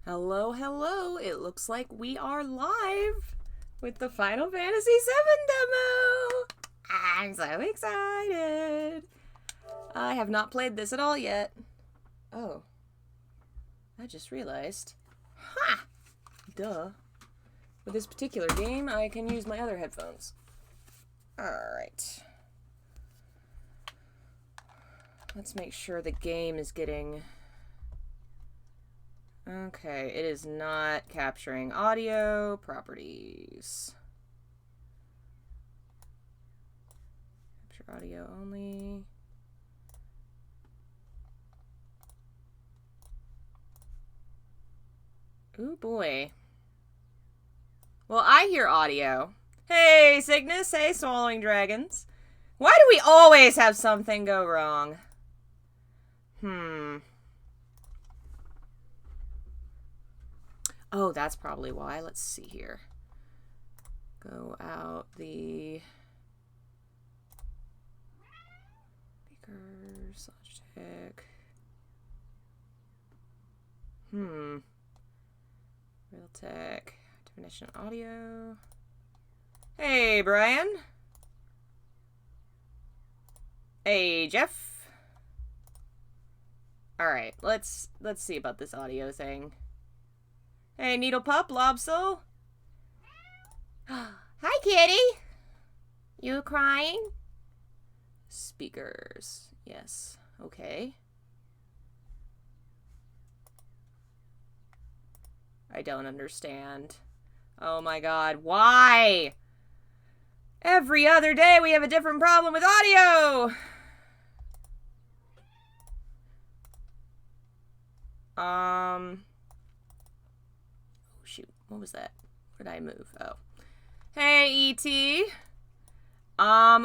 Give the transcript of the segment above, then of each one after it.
Hello, hello. It looks like we are live with the Final Fantasy VII demo. I'm so excited. I have not played this at all yet. Oh. I just realized. Ha! Duh. With this particular game, I can use my other headphones. Alright. Let's make sure the game is getting... Okay, it is not capturing audio properties. Capture audio only. Ooh boy. Well, I hear audio. Hey, Cygnus. Hey, Swallowing Dragons. Why do we always have something go wrong? Oh, that's probably why. Let's see here. Go out the speakers, Logitech. Realtek. Definition audio. Hey, Brian. Hey, Jeff. Alright, let's see about this audio thing. Hey, Needle Pup, Lobsoul. Hi, kitty. You crying? Speakers. Yes. Okay. I don't understand. Oh my god. Why? Every other day we have a different problem with audio. Oh, shoot. What was that? Where did I move? Oh. Hey, E.T.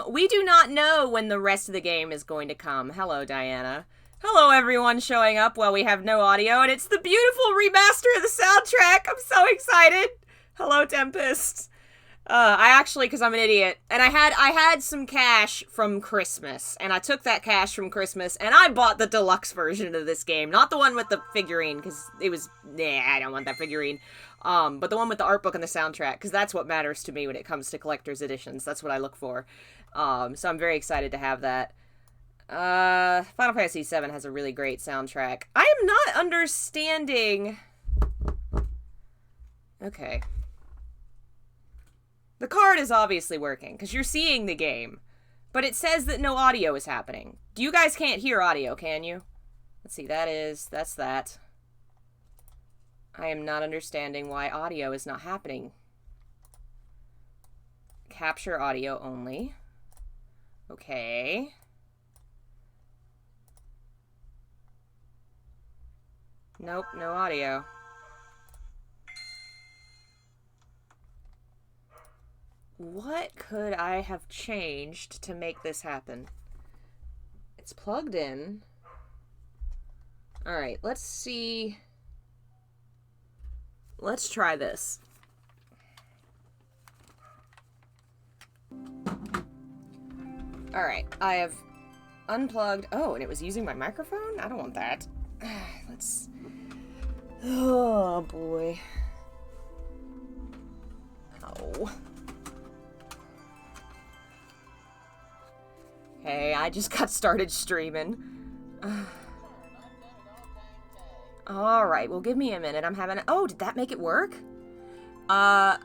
We do not know when the rest of the game is going to come. Hello, Diana. Hello, everyone showing up while we have no audio, and it's the beautiful remaster of the soundtrack. I'm so excited. Hello, Tempest. I actually, because I'm an idiot, and I had some cash from Christmas, and I took that cash from Christmas, and I bought the deluxe version of this game. Not the one with the figurine, because it was, I don't want that figurine. But the one with the art book and the soundtrack, because that's what matters to me when it comes to collector's editions. That's what I look for. So I'm very excited to have that. Final Fantasy VII has a really great soundtrack. I am not understanding... Okay. The card is obviously working, because you're seeing the game. But it says that no audio is happening. You guys can't hear audio, can you? Let's see, that's that. I am not understanding why audio is not happening. Capture audio only. Okay. Nope, no audio. What could I have changed to make this happen? It's plugged in. Alright, let's see. Let's try this. Alright, I have unplugged. Oh, and it was using my microphone? I don't want that. Let's... Oh, boy. Oh. Hey, I just got started streaming. Alright, well, give me a minute. I'm having... Oh, did that make it work? Alright,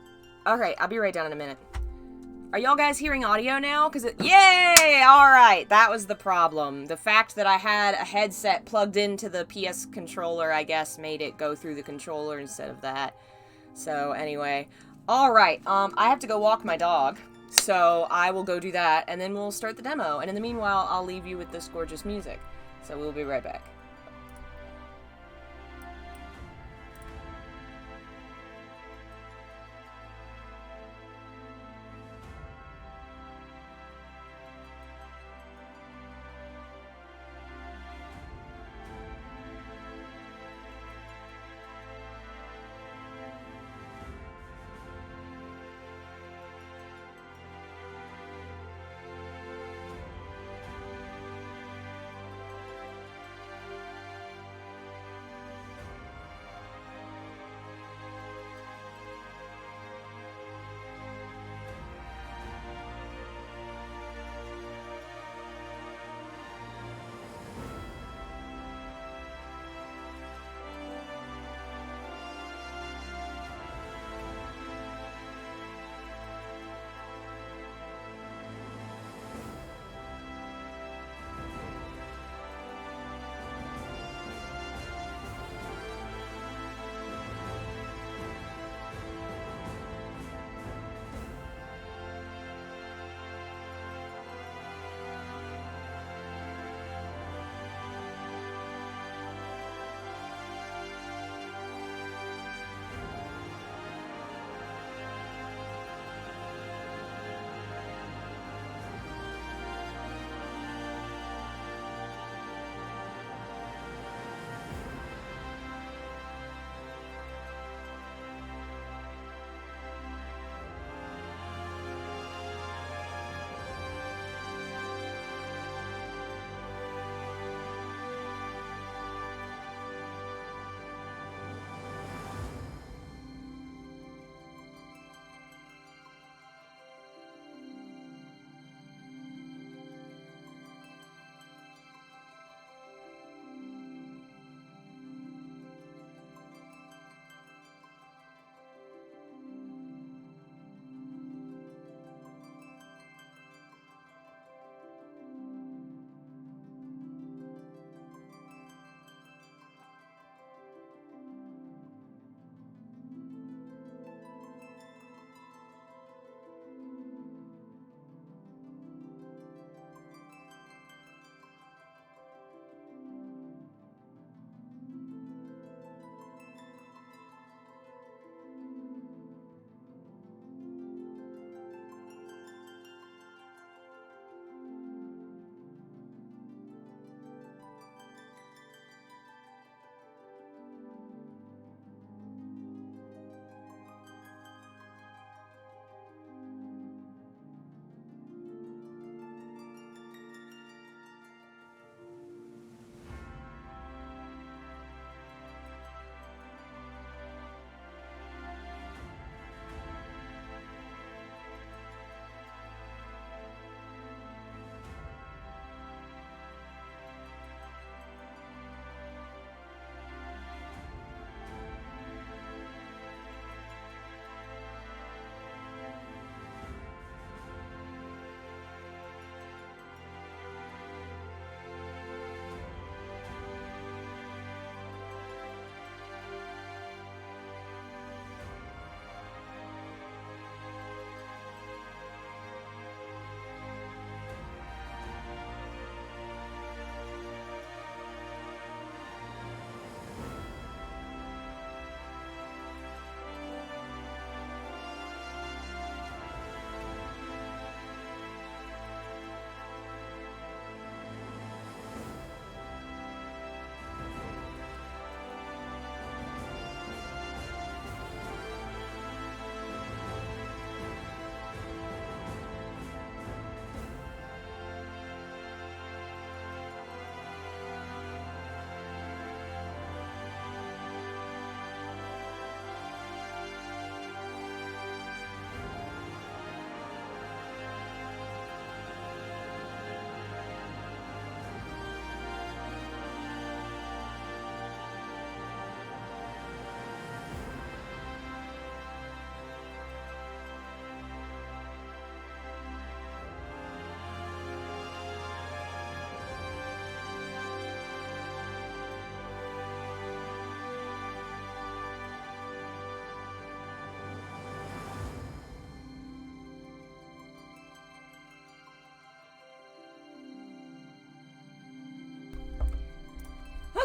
I'll be right down in a minute. Are y'all guys hearing audio now? Because it... Yay! Alright, that was the problem. The fact that I had a headset plugged into the PS controller, I guess, made it go through the controller instead of that. So, anyway. Alright, I have to go walk my dog. So, I will go do that, and then we'll start the demo. And in the meanwhile, I'll leave you with this gorgeous music. So, we'll be right back.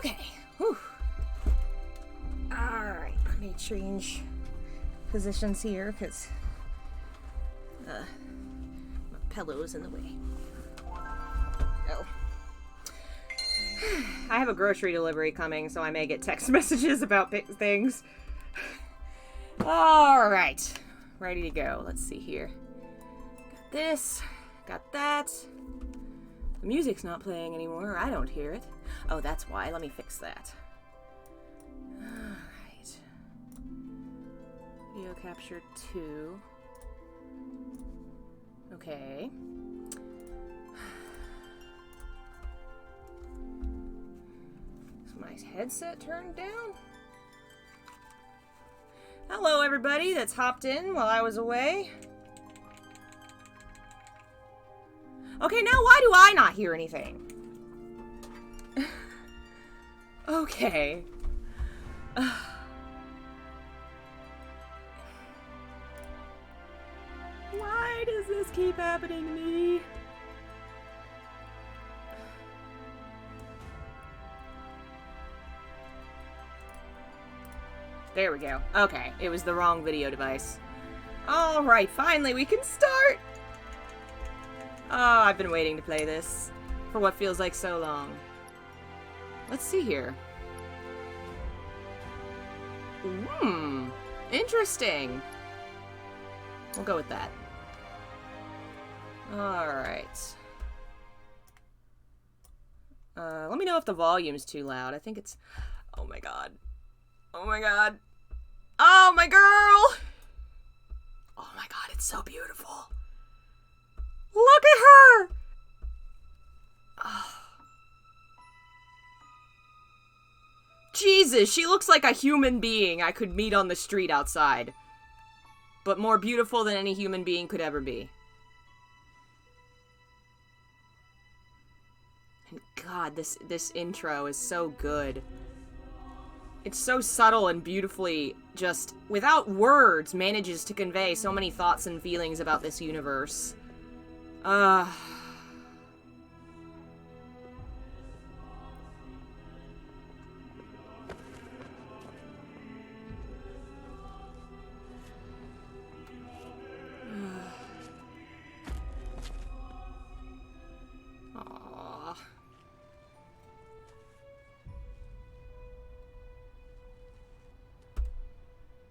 Okay. Whew. Alright, let me change positions here, because my pillow's in the way. Oh. I have a grocery delivery coming, so I may get text messages about things. Alright. Ready to go. Let's see here. Got this. Got that. The music's not playing anymore. I don't hear it. Oh, that's why. Let me fix that. Alright. Video capture 2. Okay. Is my headset turned down? Hello, everybody that's hopped in while I was away. Okay, now why do I not hear anything? Okay. Why does this keep happening to me? There we go. Okay, it was the wrong video device. Alright, finally we can start! Oh, I've been waiting to play this for what feels like so long. Let's see here. Interesting. We'll go with that. Alright. Let me know if the volume's too loud. I think it's... Oh my god. Oh my god. Oh, my girl! Oh my god, it's so beautiful. Look at her! Oh. Jesus, she looks like a human being I could meet on the street outside. But more beautiful than any human being could ever be. And god, this intro is so good. It's so subtle and beautifully, just, without words, manages to convey so many thoughts and feelings about this universe.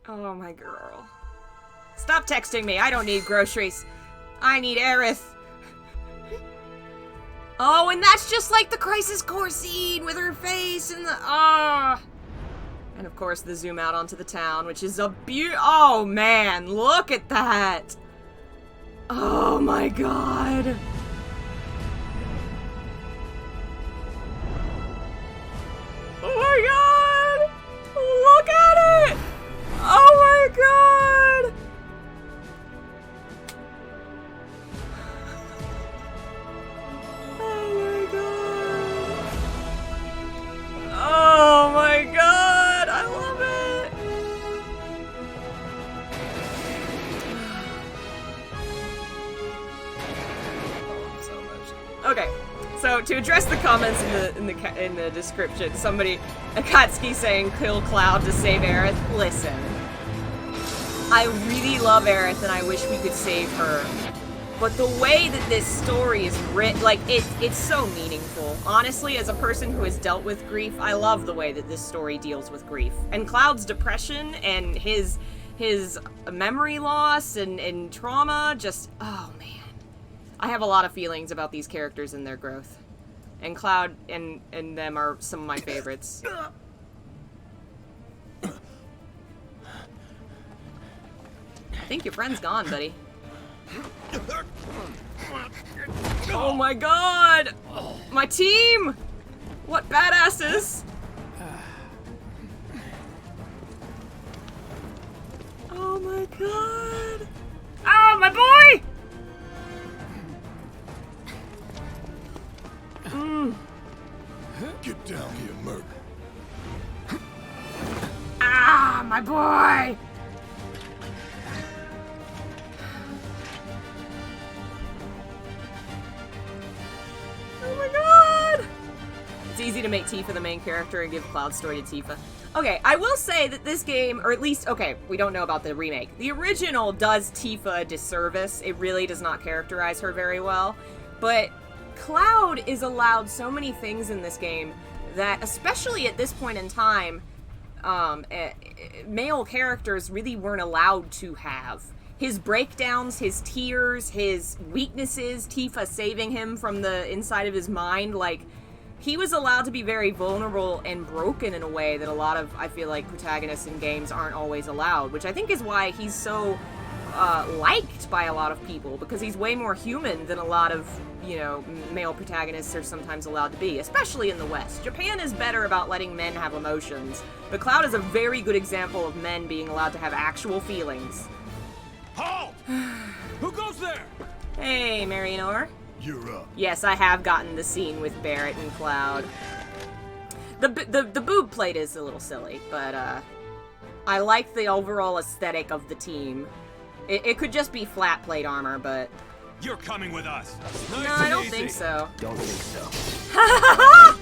Oh my girl. Stop texting me. I don't need groceries. I need Aerith. Oh, and that's just like the Crisis Core scene with her face and the... And of course the zoom out onto the town, which is a oh man, look at that. Oh my god. Oh my god. Look at it. Oh my god! Oh my god! Oh my god! I love it! Oh, so much. Okay, so to address the comments in the description, somebody, Akatsuki saying kill Cloud to save Aerith. Listen. I really love Aerith and I wish we could save her. But the way that this story is written, like, it's so meaningful. Honestly, as a person who has dealt with grief, I love the way that this story deals with grief. And Cloud's depression and his memory loss and trauma, just, oh man. I have a lot of feelings about these characters and their growth. And Cloud and them are some of my favorites. I think your friend's gone, buddy. Oh my god! My team! What badasses! Oh my god! Oh, my boy! Get down here, Merc. Ah, my boy! Oh my god! It's easy to make Tifa the main character and give Cloud's story to Tifa. Okay, I will say that this game, or at least, okay, we don't know about the remake. The original does Tifa a disservice. It really does not characterize her very well. But Cloud is allowed so many things in this game that, especially at this point in time, male characters really weren't allowed to have. His breakdowns, his tears, his weaknesses, Tifa saving him from the inside of his mind, like, he was allowed to be very vulnerable and broken in a way that a lot of, I feel like, protagonists in games aren't always allowed, which I think is why he's so liked by a lot of people, because he's way more human than a lot of, you know, male protagonists are sometimes allowed to be, especially in the West. Japan is better about letting men have emotions, but Cloud is a very good example of men being allowed to have actual feelings. Halt! Who goes there? Hey, Marianor. You're up. Yes, I have gotten the scene with Barrett and Cloud. The boob plate is a little silly, but I like the overall aesthetic of the team. It could just be flat plate armor, but... You're coming with us. Nice. No, I don't think so. Don't think so.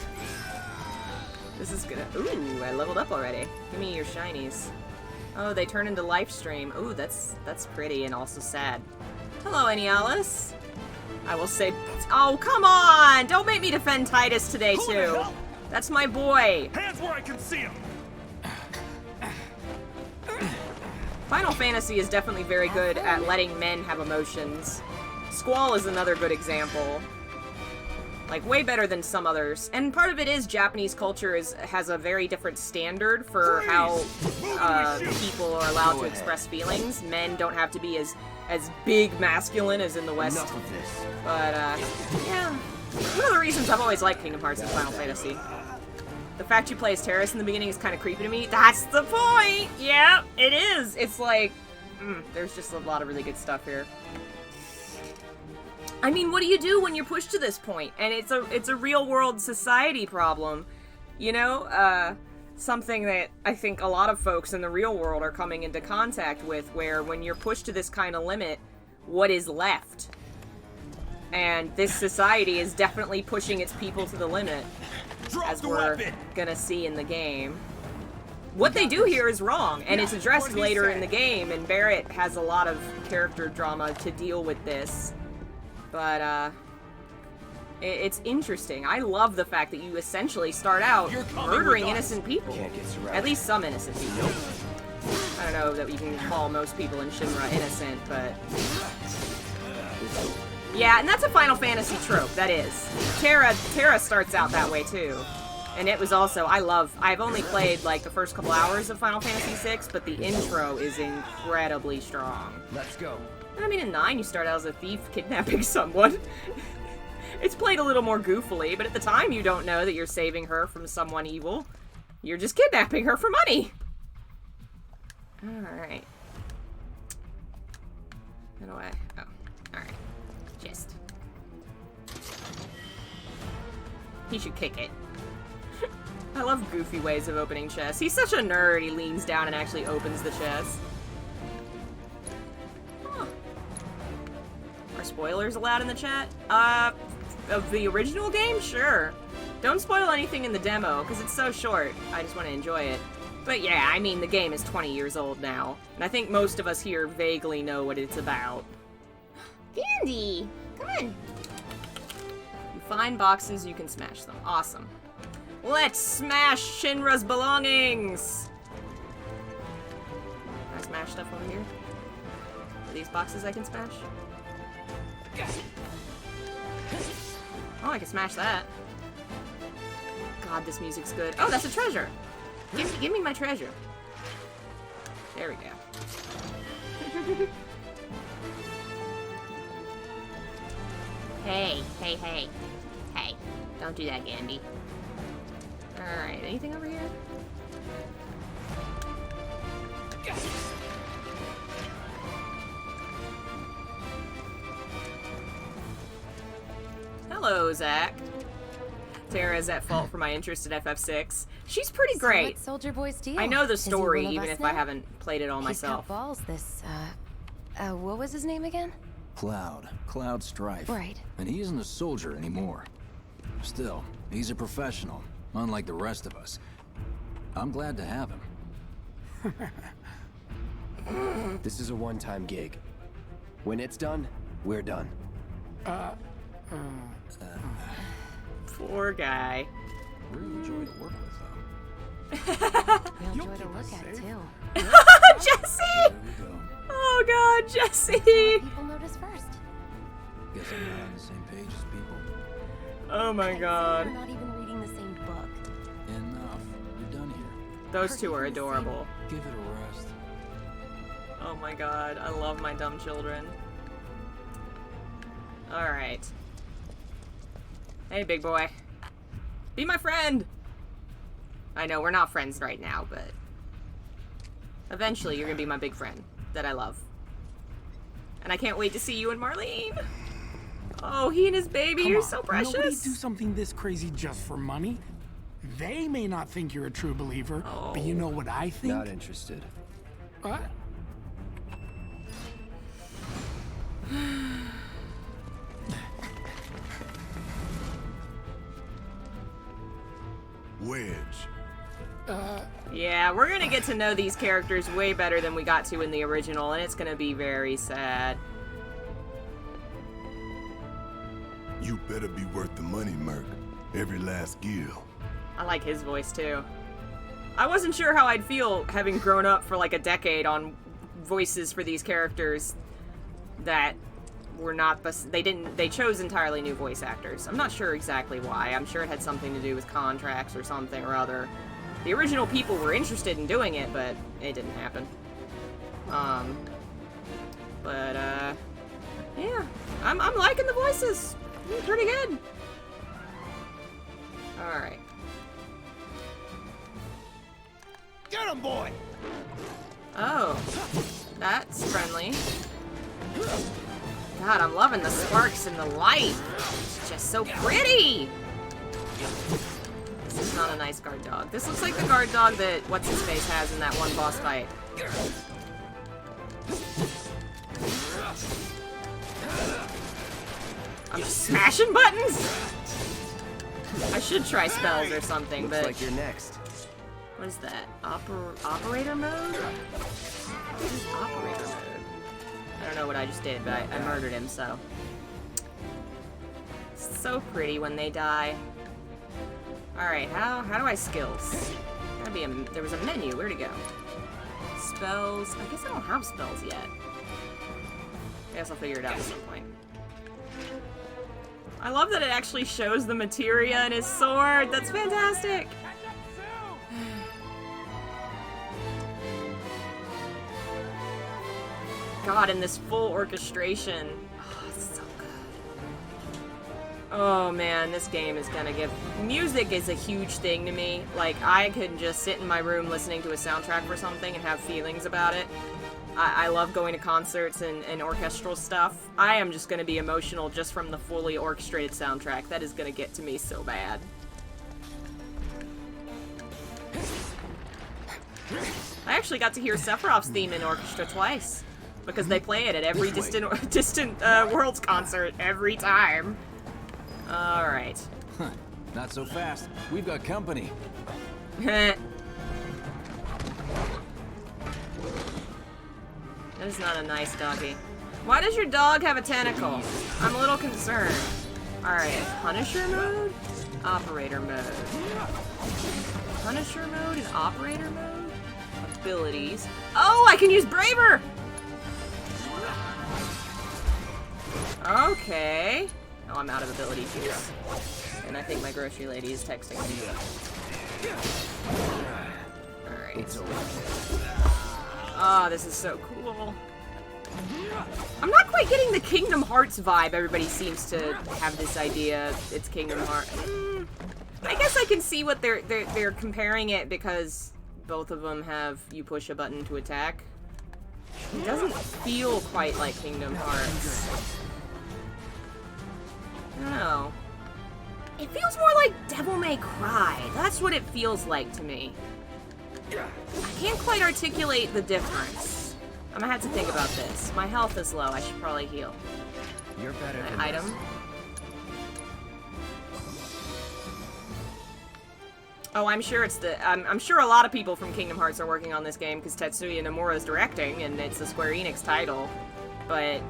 This is gonna... Ooh, I leveled up already. Give me your shinies. Oh, they turn into life stream. Ooh, that's pretty and also sad. Hello, Enialis. I will say... Oh, come on! Don't make me defend Titus today, too. That's my boy. Hands where I can see him. Final Fantasy is definitely very good at letting men have emotions. Squall is another good example. Like, way better than some others. And part of it is Japanese culture has a very different standard for how people are allowed to express feelings. Men don't have to be as big masculine as in the West. Enough of this. But, yeah. One of the reasons I've always liked Kingdom Hearts and Final Fantasy. The fact you play as Terrace in the beginning is kind of creepy to me. That's the point! Yeah, it is! It's like, there's just a lot of really good stuff here. I mean, what do you do when you're pushed to this point? And it's a real-world society problem. You know, something that I think a lot of folks in the real world are coming into contact with, where when you're pushed to this kind of limit, what is left? And this society is definitely pushing its people to the limit, as we're gonna see in the game. What they do here is wrong, and it's addressed later in the game, and Barrett has a lot of character drama to deal with this. But, it's interesting. I love the fact that you essentially start out murdering innocent people. At least some innocent people. I don't know that you can call most people in Shinra innocent, but... Yeah, and that's a Final Fantasy trope, that is. Terra starts out that way, too. And it was also, I've only played, like, the first couple hours of Final Fantasy VI, but the intro is incredibly strong. Let's go. I mean, in 9, you start out as a thief kidnapping someone. It's played a little more goofily, but at the time you don't know that you're saving her from someone evil. You're just kidnapping her for money. Alright. How do I... Oh, alright. Just. He should kick it. I love goofy ways of opening chests. He's such a nerd, he leans down and actually opens the chest. Huh. Are spoilers allowed in the chat? Of the original game? Sure. Don't spoil anything in the demo, because it's so short. I just want to enjoy it. But yeah, I mean, the game is 20 years old now, and I think most of us here vaguely know what it's about. Candy! Come on! You find boxes, you can smash them. Awesome. Let's smash Shinra's belongings! Can I smash stuff over here? Are these boxes I can smash? Oh, I can smash that. God, this music's good. Oh, that's a treasure! Give me my treasure. There we go. Hey. Hey, don't do that, Gandy. Alright, anything over here? Hello, Zach. Tara is at fault for my interest in FF6. She's pretty great. So what's Soldier Boy's deal? I know the Is he story, one of even us if now? I haven't played it all myself. He's got balls, this, what was his name again? Cloud Strife. Right. And he isn't a soldier anymore. Still, he's a professional, unlike the rest of us. I'm glad to have him. This is a one-time gig. When it's done, we're done. Poor guy. Really enjoy to work with, though. Real joy to look at, too. Jesse! There we go. Oh god, Jesse! People notice first. Guess I'm not on the same page as people. Oh my god. We're not even reading the same book. Enough. You're done here. Those two are adorable. Give it a rest. Oh my god, I love my dumb children. Alright. Hey, big boy. Be my friend! I know, we're not friends right now, but... eventually, you're gonna be my big friend that I love. And I can't wait to see you and Marlene! Oh, he and his baby, Come you're on, so Nobody precious! do something this crazy just for money. They may not think you're a true believer, but you know what I think? Not interested. What? Wedge. Yeah, we're gonna get to know these characters way better than we got to in the original, and it's gonna be very sad. You better be worth the money, Merc. Every last gil. I like his voice too. I wasn't sure how I'd feel having grown up for like a decade on voices for these characters that were not they chose entirely new voice actors. I'm not sure exactly why. I'm sure it had something to do with contracts or something or other. The original people were interested in doing it, but it didn't happen. Yeah, I'm liking the voices. Pretty good. All right. Get him, boy! Oh, that's friendly. God, I'm loving the sparks and the light. It's just so pretty. This is not a nice guard dog. This looks like the guard dog that What's-His-Face has in that one boss fight. I'm just smashing buttons! I should try spells or something, Looks but... like you're next. What is that? Operator mode? What is operator mode? I don't know what I just did, but I murdered him, so... It's so pretty when they die. Alright, how do I skills? Gotta be there was a menu, where'd it go? Spells, I guess I don't have spells yet. I guess I'll figure it out at some point. I love that it actually shows the materia in his sword, that's fantastic! God, in this full orchestration. Oh, it's so good. Oh man, this game is gonna give... Music is a huge thing to me. Like, I could just sit in my room listening to a soundtrack for something and have feelings about it. I love going to concerts and orchestral stuff. I am just gonna be emotional just from the fully orchestrated soundtrack. That is gonna get to me so bad. I actually got to hear Sephiroth's theme in orchestra twice. Because they play it at every Distant Worlds concert every time. Alright. Huh. Not so fast. We've got company. That is not a nice doggy. Why does your dog have a tentacle? I'm a little concerned. Alright, Punisher mode? Operator mode. Punisher mode and operator mode? Abilities. Oh, I can use Braver! Okay. Oh, I'm out of ability juice. And I think my grocery lady is texting me. Alright. Oh, this is so cool. I'm not quite getting the Kingdom Hearts vibe. Everybody seems to have this idea it's Kingdom Hearts. I guess I can see what they're comparing it because both of them have you push a button to attack. It doesn't feel quite like Kingdom Hearts. I don't know. It feels more like Devil May Cry. That's what it feels like to me. I can't quite articulate the difference. I'm gonna have to think about this. My health is low. I should probably heal. You're better than Item. this. Oh, I'm sure it's the... I'm sure a lot of people from Kingdom Hearts are working on this game because Tetsuya Nomura is directing, and it's a Square Enix title. But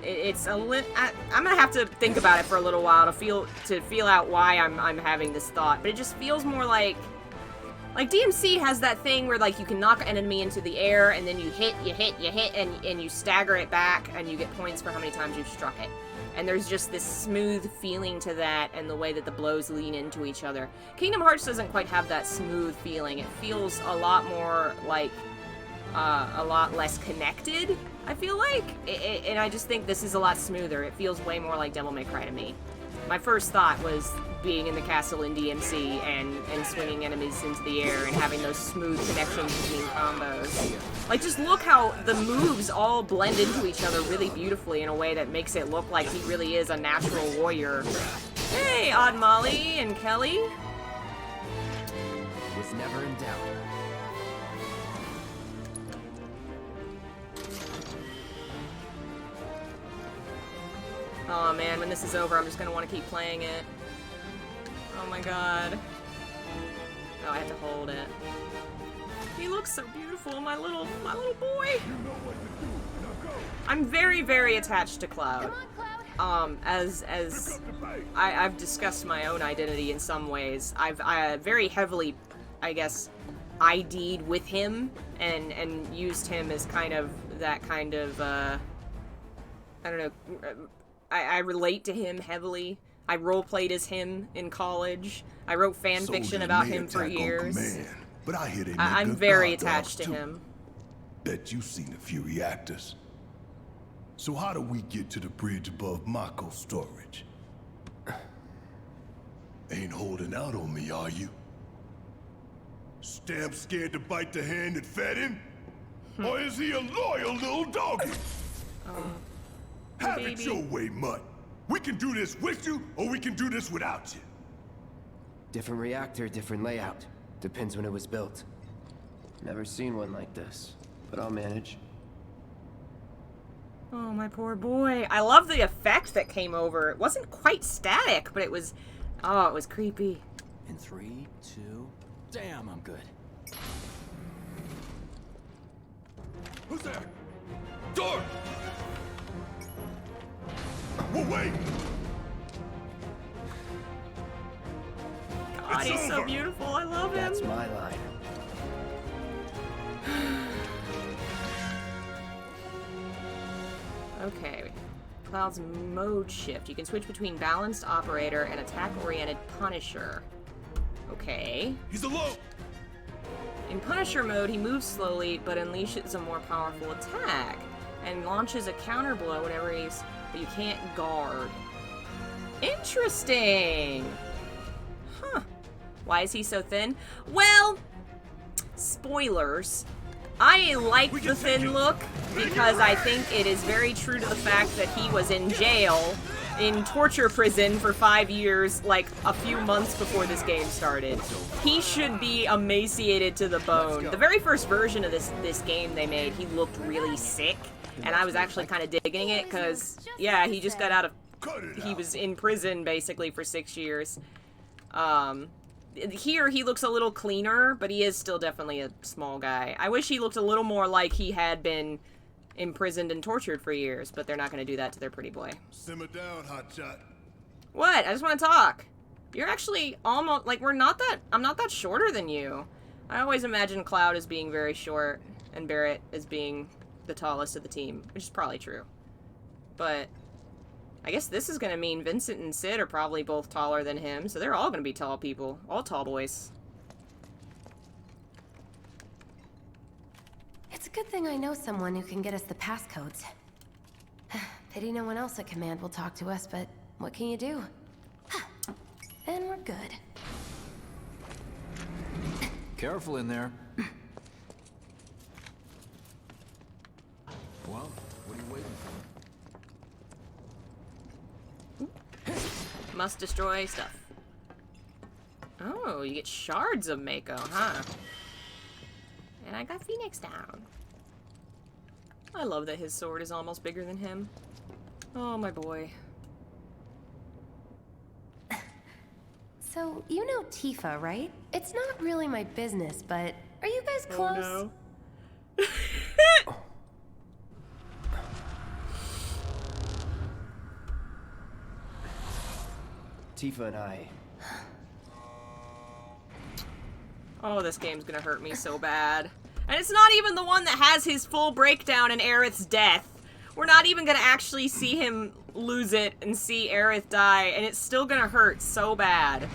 it's a I'm gonna have to think about it for a little while to feel out why I'm having this thought. But it just feels more like DMC has that thing where like you can knock an enemy into the air and then you hit, and you stagger it back and you get points for how many times you've struck it. And there's just this smooth feeling to that and the way that the blows lean into each other. Kingdom Hearts doesn't quite have that smooth feeling. It feels a lot more like, a lot less connected, I feel like. And I just think this is a lot smoother. It feels way more like Devil May Cry to me. My first thought was being in the castle in DMC and swinging enemies into the air and having those smooth connections between combos. Like, just look how the moves all blend into each other really beautifully in a way that makes it look like he really is a natural warrior. Hey, Odd Molly and Kelly. Was never in doubt. Oh man, when this is over, I'm just gonna want to keep playing it. Oh my god. Oh, I have to hold it. He looks so beautiful, my little boy. I'm very, very attached to Cloud. As I've discussed my own identity in some ways. I very heavily, I guess, ID'd with him and used him as kind of that kind of, I don't know, I relate to him heavily. I roleplayed as him in college. I wrote fan fiction about him for years. But I hear they make I'm good very guard attached dogs, to too. him. Bet you've seen a few reactors. So how do we get to the bridge above Mako storage? Ain't holding out on me, are you? Stamp scared to bite the hand that fed him? Or is he a loyal little doggy? Have it baby. your way, Mutt. We can do this with you, or we can do this without you. Different reactor, different layout. Depends when it was built. Never seen one like this, but I'll manage. Oh, my poor boy. I love the effect that came over. It wasn't quite static, but it was... Oh, it was creepy. In 3, 2... Damn, I'm good. Who's there? Door! Well, wait! God, It's he's so over. beautiful. I love him. That's my line. Okay. Cloud's mode shift. You can switch between balanced operator and attack-oriented Punisher. Okay. He's alone! In Punisher mode, he moves slowly, but unleashes a more powerful attack, and launches a counter blow whenever but you can't guard. Interesting! Huh. Why is he so thin? Well, spoilers. I like the thin look because I think it is very true to the fact that he was in jail, in torture prison for 5 years, like a few months before this game started. He should be emaciated to the bone. The very first version of this game they made, he looked really sick, and I was actually kind of digging it because, yeah, he just got out of... He was in prison, basically, for 6 years. Here, he looks a little cleaner, but he is still definitely a small guy. I wish he looked a little more like he had been imprisoned and tortured for years, but they're not going to do that to their pretty boy. Simmer down, hotshot. What? I just want to talk. You're actually almost, like, I'm not that shorter than you. I always imagine Cloud as being very short, and Barrett as being the tallest of the team, which is probably true. But I guess this is going to mean Vincent and Sid are probably both taller than him, so they're all going to be tall people. All tall boys. It's a good thing I know someone who can get us the passcodes. Pity no one else at command will talk to us, but what can you do? And we're good. Careful in there. Well, what are you waiting for? Must destroy stuff. Oh, you get shards of Mako, huh? And I got Phoenix down. I love that his sword is almost bigger than him. Oh, my boy. So, you know Tifa, right? It's not really my business, but are you guys close? Oh, no. Tifa and I... Oh, this game's gonna hurt me so bad. And it's not even the one that has his full breakdown in Aerith's death. We're not even gonna actually see him lose it and see Aerith die, and it's still gonna hurt so bad.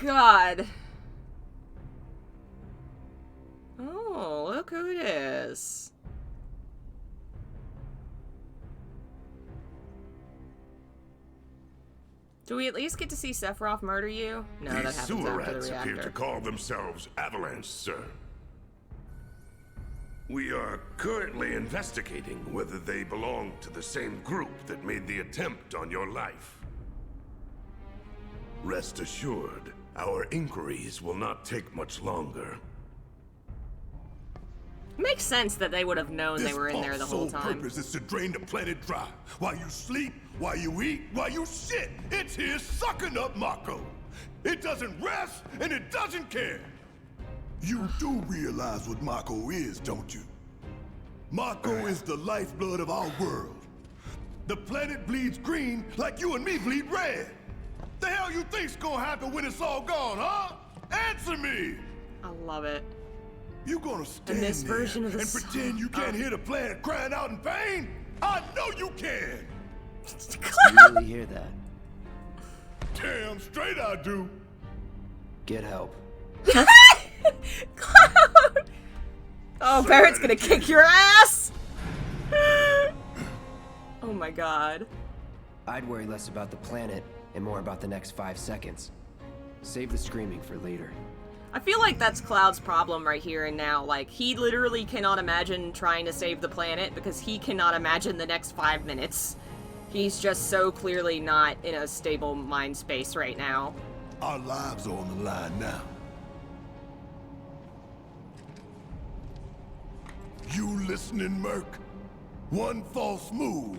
God. Oh, look who it is. Do we at least get to see Sephiroth murder you? No, that These happens sewer after the rats appear to reactor. call themselves Avalanche, sir. We are currently investigating whether they belong to the same group that made the attempt on your life. Rest assured, our inquiries will not take much longer. Makes sense that they would have known they were in there the whole This pump's time. sole purpose is to drain the planet dry. While you sleep, while you eat, while you shit, it's here sucking up Mako. It doesn't rest, and it doesn't care. You do realize what Mako is, don't you? Mako is the lifeblood of our world. The planet bleeds green like you and me bleed red. The hell you think's gonna happen when it's all gone, huh? Answer me! I love it. You gonna stand this there version of the and pretend you can't hear the planet crying out in pain? I know you can! You really hear that? Damn straight I do. Get help. Cloud! Oh, Barrett's gonna kick your ass! Oh my god. I'd worry less about the planet and more about the next 5 seconds. Save the screaming for later. I feel like that's Cloud's problem right here and now. Like, he literally cannot imagine trying to save the planet because he cannot imagine the next 5 minutes. He's just so clearly not in a stable mind space right now. Our lives are on the line now. You listening, Merc? One false move.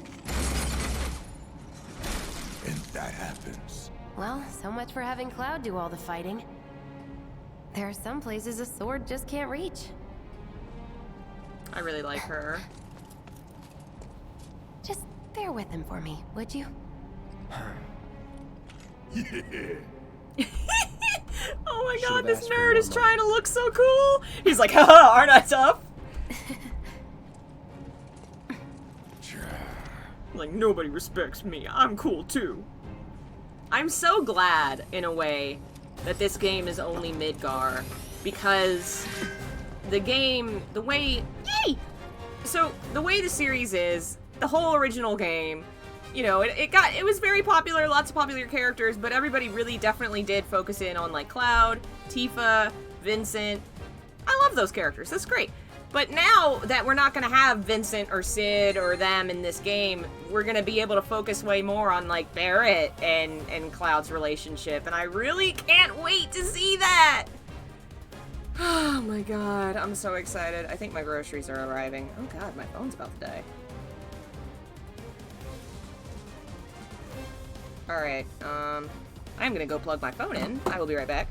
And that happens. Well, so much for having Cloud do all the fighting. There are some places a sword just can't reach. I really like her. Just bear with him for me, would you? Yeah. Oh my god, Should've this asked for nerd more is money. trying to look so cool! He's like, haha, aren't I tough? Like, nobody respects me. I'm cool too. I'm so glad, in a way, that this game is only Midgar, because the game, the way, yay! So, the way the series is, the whole original game, you know, it was very popular, lots of popular characters, but everybody really definitely did focus in on, like, Cloud, Tifa, Vincent. I love those characters, that's great. But now that we're not going to have Vincent or Sid or them in this game, we're going to be able to focus way more on, like, Barrett and Cloud's relationship, and I really can't wait to see that! Oh my god, I'm so excited. I think my groceries are arriving. Oh god, my phone's about to die. Alright, I'm gonna go plug my phone in. I will be right back.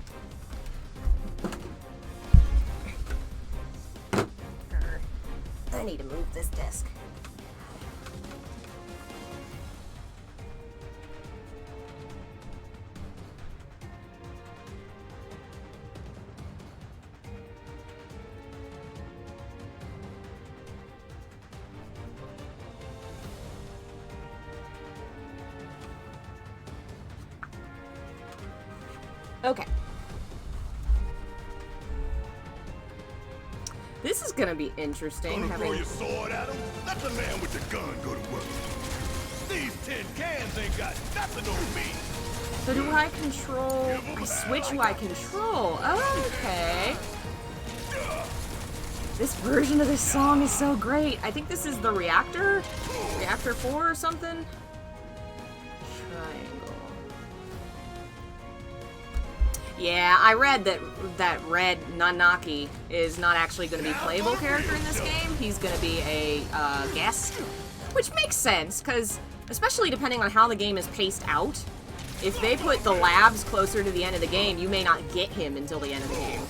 I need to move this desk. Okay. This is gonna be interesting. Gonna throw Having... your sword at him? Let the man with the gun go to work. These tin cans ain't got nothing on me. So do I control... I switch who I control. Oh, okay. This version of this song is so great. I think this is the Reactor? Reactor 4 or something? Triangle. Yeah, I read that Red Nanaki is not actually going to be a playable character in this game. He's going to be a guest, which makes sense, because especially depending on how the game is paced out, if they put the labs closer to the end of the game, you may not get him until the end of the game.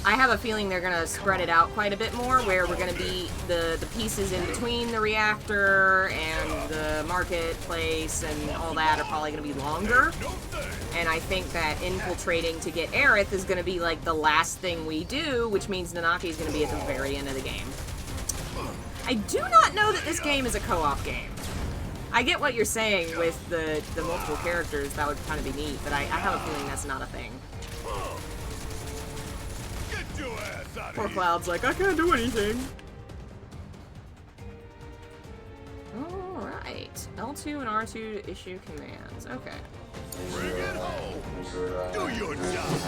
I have a feeling they're gonna spread it out quite a bit more, where we're gonna be the pieces in between the reactor and the marketplace and all that are probably gonna be longer. And I think that infiltrating to get Aerith is gonna be like the last thing we do, which means Nanaki's gonna be at the very end of the game. I do not know that this game is a co-op game. I get what you're saying with the multiple characters, that would kind of be neat, but I have a feeling that's not a thing. Poor Cloud's like, I can't do anything. Alright. L2 and R2 to issue commands. Okay. Bring it home. Do your job.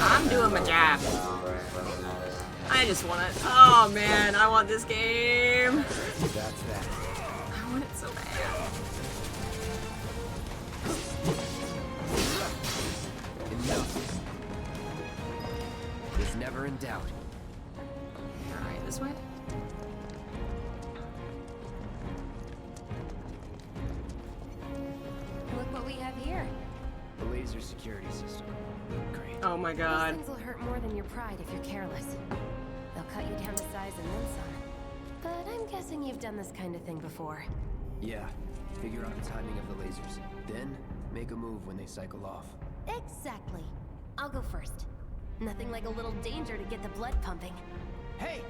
I'm doing my job. I just want it. Oh man, I want this game. That's that. I want it so bad. Enough. It's never in doubt. Alright, this way? Look what we have here. The laser security system. Great. Oh my Those god. things will hurt more than your pride if you're careless. They'll cut you down to size and then some. But I'm guessing you've done this kind of thing before. Yeah. Figure out the timing of the lasers. Then, make a move when they cycle off. Exactly. I'll go first. Nothing like a little danger to get the blood pumping. Hey!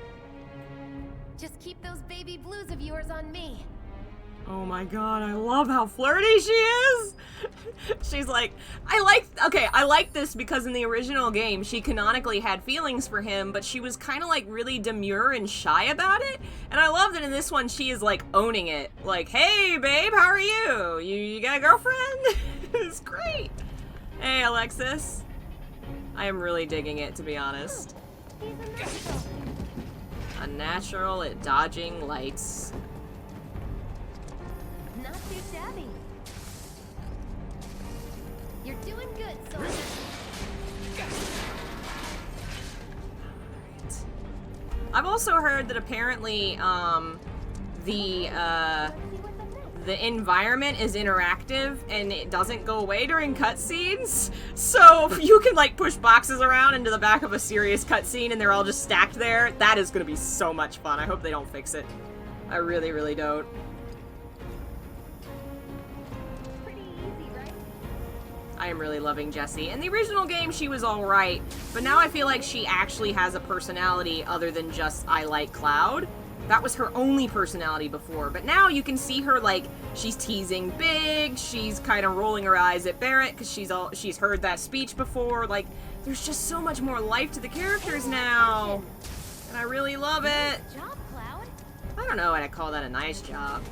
Just keep those baby blues of yours on me. Oh my god, I love how flirty she is! She's like, I like this because in the original game, she canonically had feelings for him, but she was kind of like really demure and shy about it. And I love that in this one, she is like owning it. Like, hey babe, how are you? You got a girlfriend? It's great. Hey Alexis. I am really digging it, to be honest. A natural at dodging lights. Not too shabby. You're doing good, soldier. I've also heard that apparently, the environment is interactive and it doesn't go away during cutscenes. So you can like push boxes around into the back of a serious cutscene and they're all just stacked there. That is gonna be so much fun. I hope they don't fix it. I really, really don't. Pretty easy, right? I am really loving Jessie. In the original game, she was alright, but now I feel like she actually has a personality other than just I like Cloud. That was her only personality before, but now you can see her like, she's teasing Big, she's kind of rolling her eyes at Barrett because she's heard that speech before. Like, there's just so much more life to the characters now, and I really love it. Good job, Cloud. I don't know, I'd call that a nice job.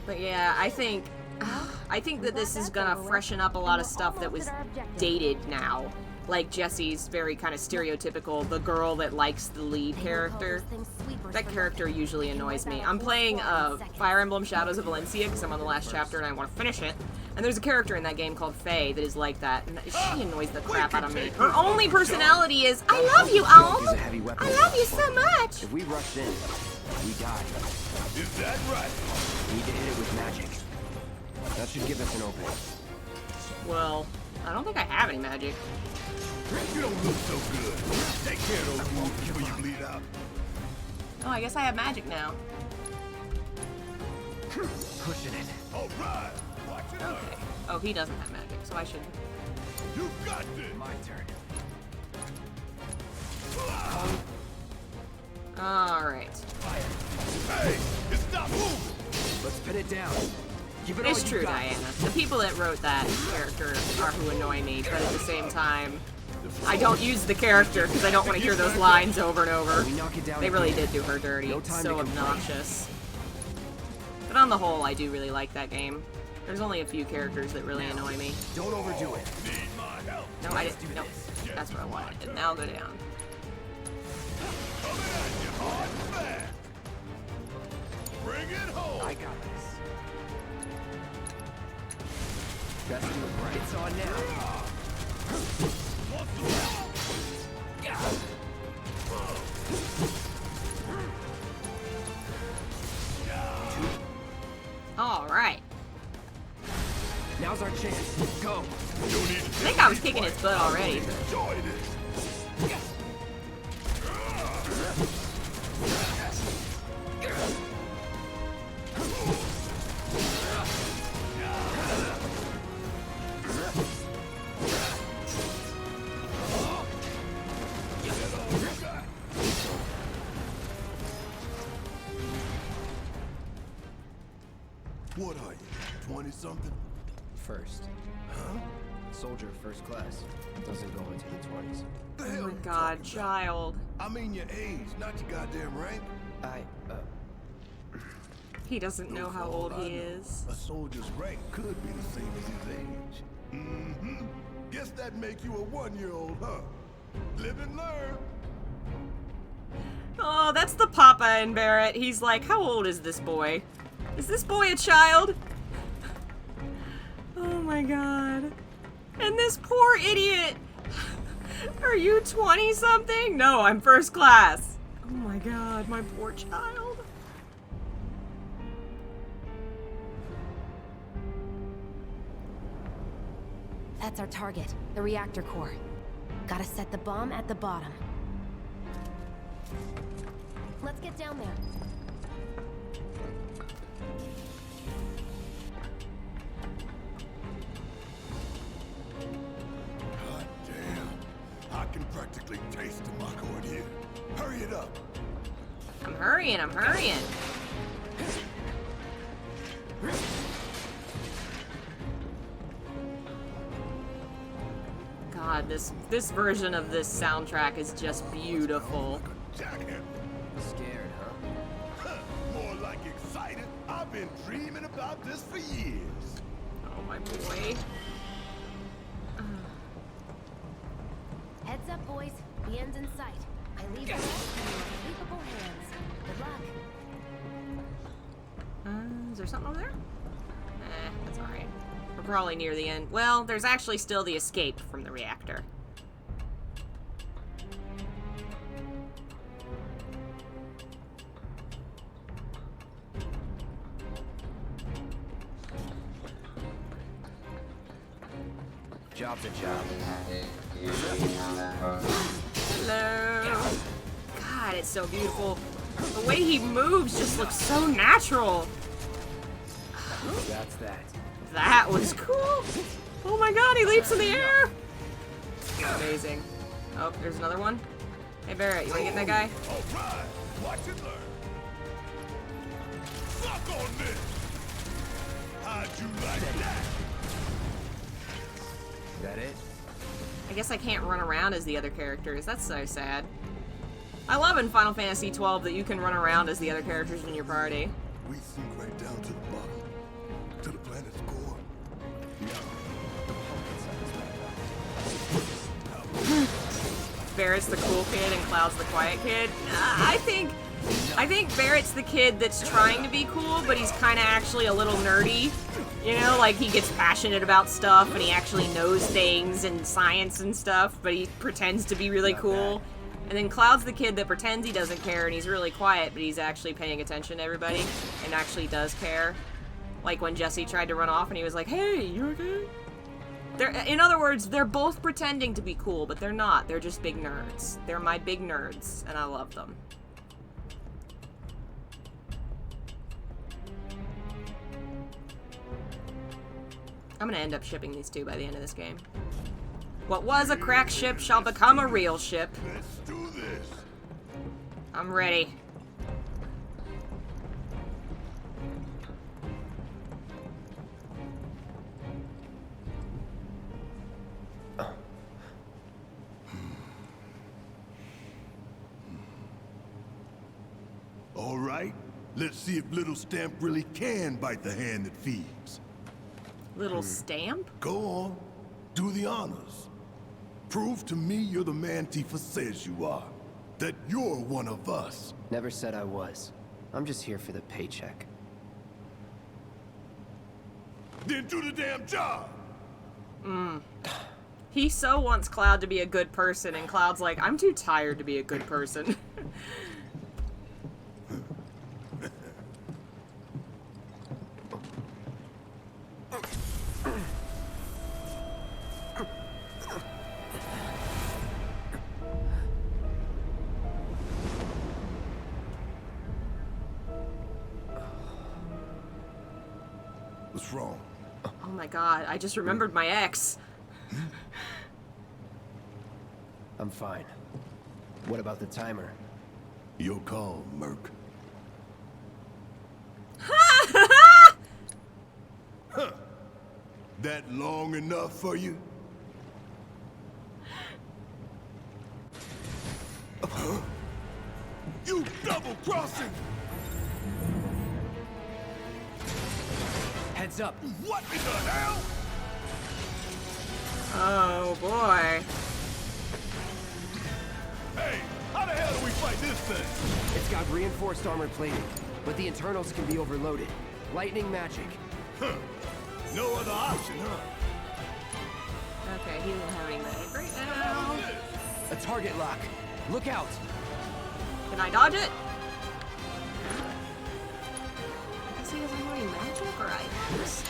But yeah, I think that this is gonna freshen up a lot of stuff that was dated now. Like Jessie's very kind of stereotypical, the girl that likes the lead character. That character usually annoys me. I'm playing Fire Emblem Shadows of Valencia because I'm on the last chapter and I want to finish it. And there's a character in that game called Faye that is like that, and she annoys the crap out of me. Her only personality is, I love you, Alm! I love you so much! If we rush in, we die. Is that right? We need to hit it with magic. That should give us an opening. Well, I don't think I have any magic. You don't look so good. Take care of those wounds before you bleed out. Oh, I guess I have magic now. Pushing it. All right. Watch it out. Okay. Oh, he doesn't have magic, so I should... You got this. My turn. Alright. Hey, stop moving. Let's pin it down. Give it It's all true, you got. Diana. The people that wrote that character are who annoy me, but at the same time, I don't use the character because I don't want to hear those lines over and over. We knock it down They really again. did do her dirty. No It's time so to complain. obnoxious. But on the whole, I do really like that game. There's only a few characters that really annoy me. Don't overdo it. Need my help. No, I didn't. No, that's what I wanted. And now go down. Coming at you hard and fast. Bring it home. I got this. Best do it right. It's on now. Oh, All right. Now's our chance. Go. You don't need to I think I was kicking his butt already. enjoy this. What are you, 20-something? First. Huh? Soldier first class. Doesn't go into the 20s. The Oh hell my you god, talking about? child. I mean your age, not your goddamn rank. He doesn't know how old he is. A soldier's rank could be the same as his age. Mm-hmm. Guess that make you a 1-year-old, huh? Live and learn. Oh, that's the papa in Barrett. He's like, how old is this boy? Is this boy a child? Oh my god. And this poor idiot. Are you 20-something? No, I'm first class. Oh my god, my poor child. That's our target, the reactor core. Gotta set the bomb at the bottom. Let's get down there. God damn. I can practically taste the Mako in here. Hurry it up. I'm hurrying, I'm hurrying. God, this version of this soundtrack is just beautiful. Jackhammer. Scared, huh? More like excited. I've been dreaming about this for years. Oh my boy. Heads up, boys. The end's in sight. I leave the rest in your capable hands. Good luck. Is there something over there? That's alright. We're probably near the end. Well, there's actually still the escape from the reactor. Job's a job. Hello. God, it's so beautiful. The way he moves just looks so natural. That's that. That was cool. Oh my god, he leaps in the air. Amazing. Oh, there's another one. Hey Barrett, you wanna get that guy? All right. Watch and learn. Suck on this. How'd you like that? That it? I guess I can't run around as the other characters. That's so sad. I love in Final Fantasy XII that you can run around as the other characters in your party. We sink right down to the bottom. To the planet's core. Barrett's the cool kid and Cloud's the quiet kid. I think Barrett's the kid that's trying to be cool, but he's kind of actually a little nerdy. You know, like he gets passionate about stuff and he actually knows things and science and stuff, but he pretends to be really cool. And then Cloud's the kid that pretends he doesn't care and he's really quiet, but he's actually paying attention to everybody and actually does care. Like when Jesse tried to run off and he was like, "Hey, you okay?" In other words, they're both pretending to be cool, but they're not. They're just big nerds. They're my big nerds, and I love them. I'm gonna end up shipping these two by the end of this game. What was a crack ship shall become a real ship. Let's do this. I'm ready. All right. Let's see if Little Stamp really can bite the hand that feeds. Little stamp? Go on. Do the honors. Prove to me you're the man Tifa says you are. That you're one of us. Never said I was. I'm just here for the paycheck. Then do the damn job. He so wants Cloud to be a good person, and Cloud's like, I'm too tired to be a good person. What's wrong? Oh my god, I just remembered my ex. I'm fine. What about the timer? Your call, Merc. Huh. That long enough for you? You double-crossing! Heads up. What in the hell? Oh boy. Hey, how the hell do we fight this thing? It's got reinforced armor plating, but the internals can be overloaded. Lightning magic. Huh. No other option, huh? Okay, he doesn't have any magic right now. A target lock. Look out. Can I dodge it? I guess he doesn't have any magic or items.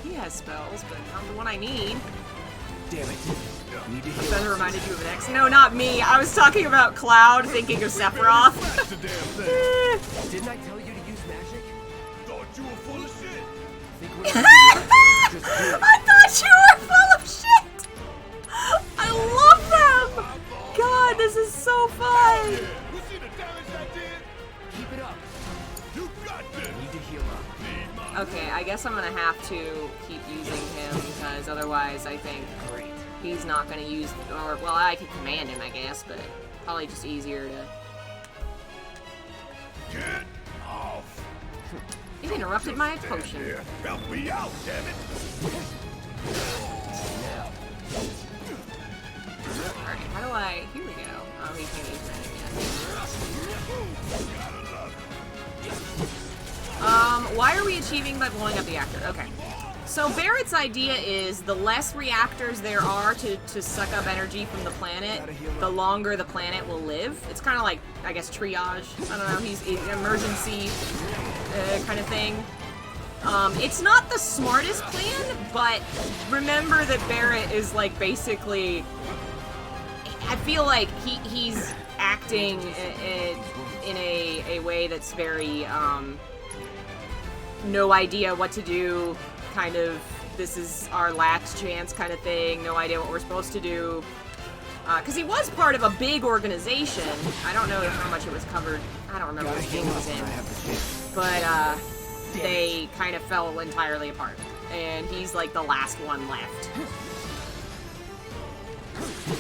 He has spells, but not the one I need. Damn it. Need to heal. Feather reminded you of an ex. No, not me. I was talking about Cloud, thinking of Sephiroth. That's the damn thing. Didn't I tell you to use magic? Thought you were full of shit. Think whatever you want, just do it. I thought you were full of shit! I love them! God, this is so fun! Yeah. You see the damage I did? Keep it up. You got this. Need to heal up. Need my Okay, I guess I'm gonna have to keep using him because otherwise I think Great. he's not gonna use, or, well, I could command him, I guess, but probably just easier to... get off. He interrupted my potion. Here, help me out, damn it. Alright, how do I... Here we go. Oh, he can't use that again. Why are we achieving by blowing up the reactor? Okay. So Barrett's idea is the less reactors there are to suck up energy from the planet, the longer the planet will live. It's kind of like, I guess, triage. I don't know, he's emergency kind of thing. It's not the smartest plan, but remember that Barrett is like basically... I feel like he's acting in a way that's very, no idea what to do, kind of, this is our last chance kind of thing, no idea what we're supposed to do. Because he was part of a big organization. I don't know how much it was covered. I don't remember which game it was in. But, they kind of fell entirely apart. And he's like the last one left.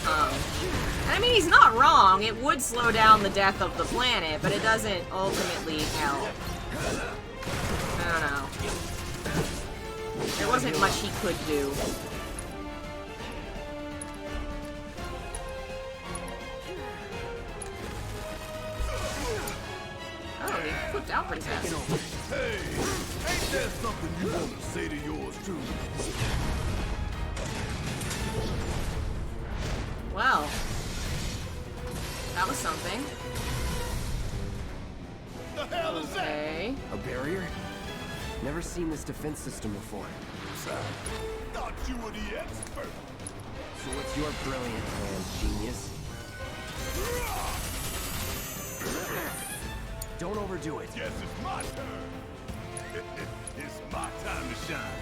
I mean, he's not wrong. It would slow down the death of the planet, but it doesn't ultimately help. I don't know. There wasn't much he could do. Oh, he flipped out pretty fast. Hey, ain't there something you want to say to yours too? Well, that was something. The hell is that? Okay. A barrier? Never seen this defense system before. Thought you were the expert. So what's your brilliant plan, genius? Don't overdo it. Guess it's my turn. It's my time to shine.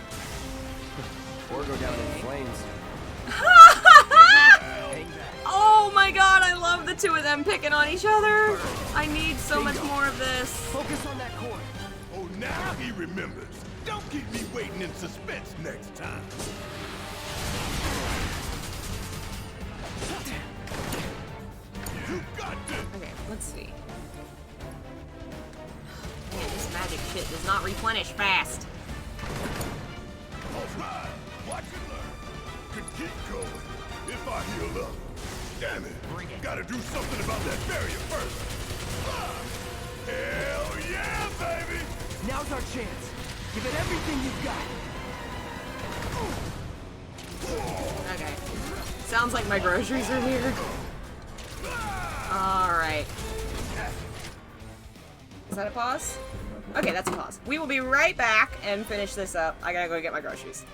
Or go down in flames. Oh my god, I love the two of them picking on each other. I need so much more of this. Focus on that cord. Oh, now he remembers. Don't keep me waiting in suspense next time. You got this. Okay, let's see. Man, this magic shit does not replenish fast. All right, watch and learn. Could keep going if I heal up. Damn it. Gotta do something about that barrier first. Hell yeah, baby! Now's our chance. Give it everything you've got. Okay. Sounds like my groceries are here. Alright. Is that a pause? Okay, that's a pause. We will be right back and finish this up. I gotta go get my groceries.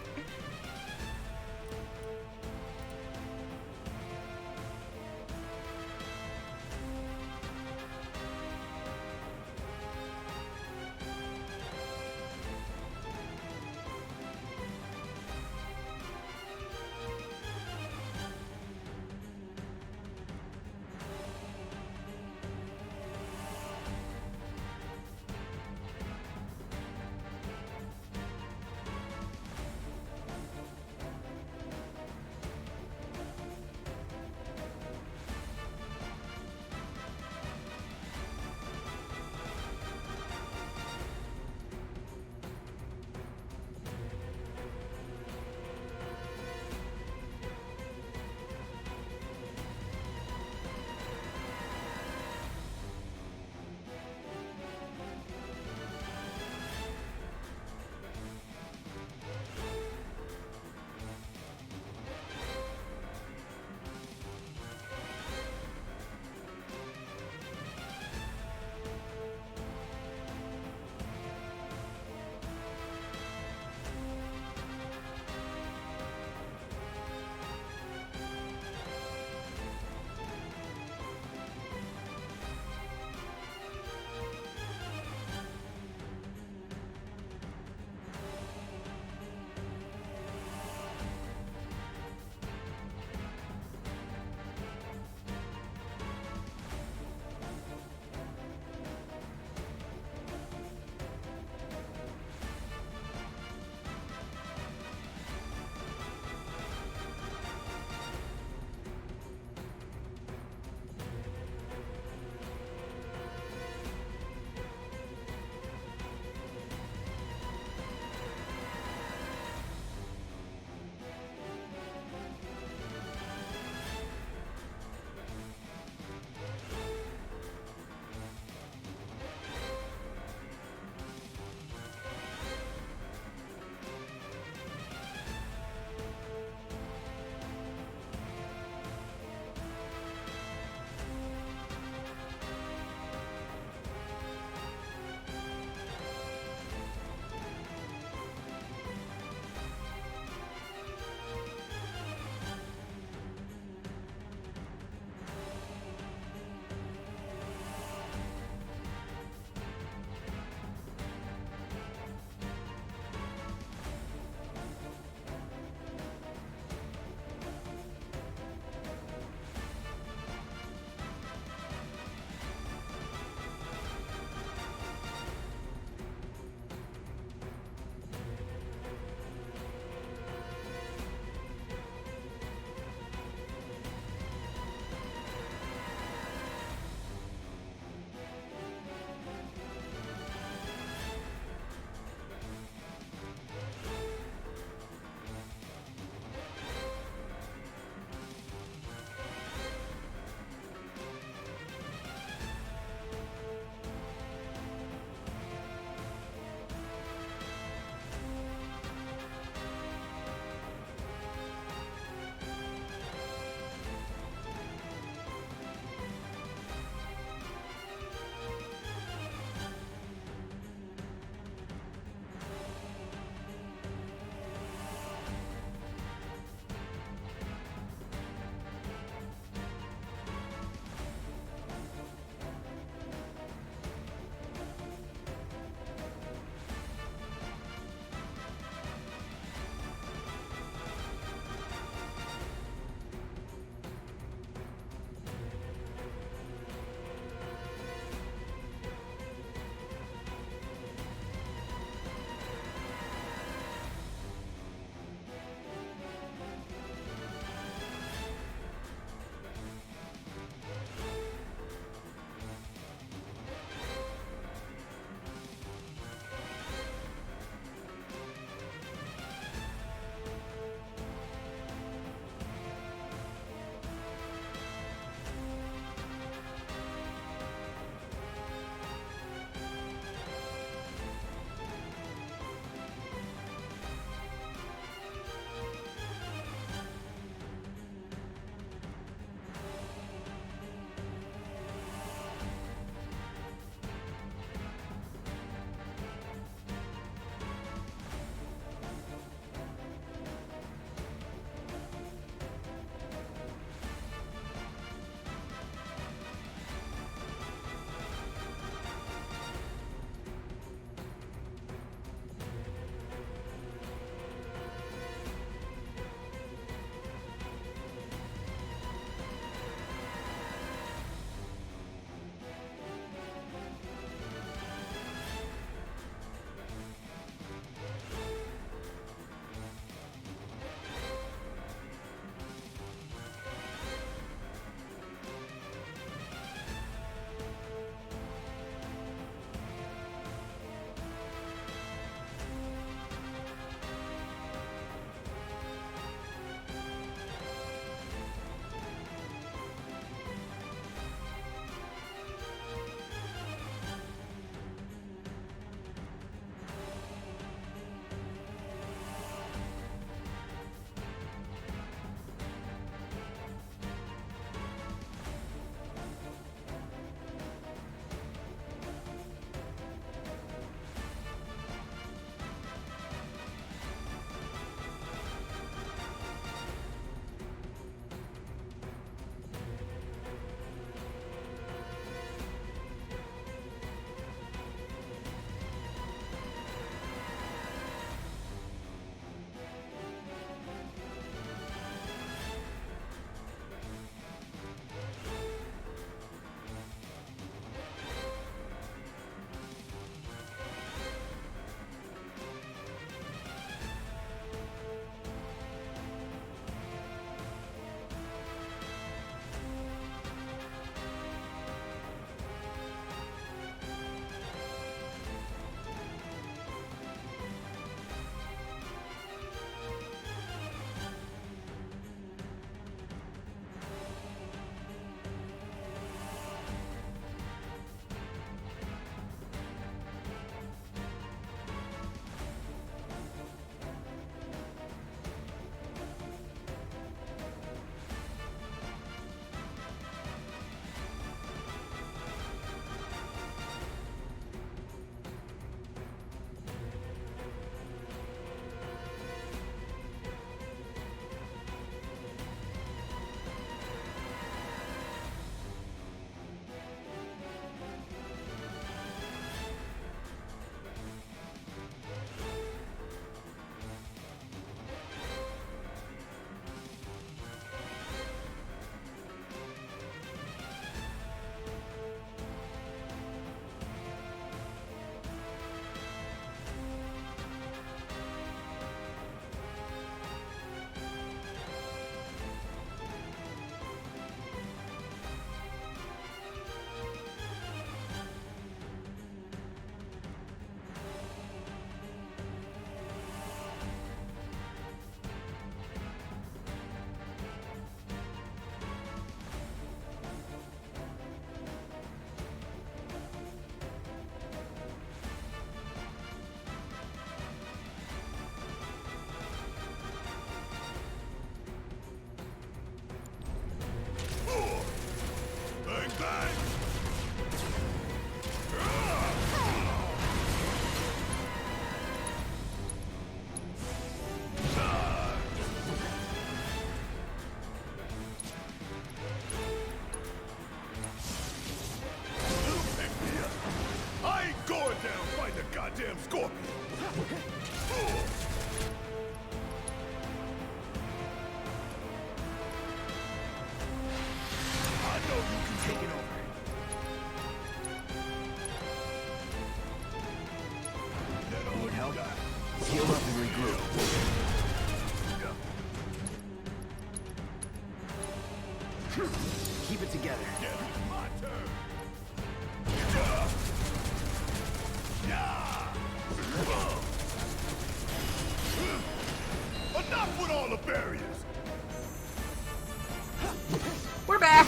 back!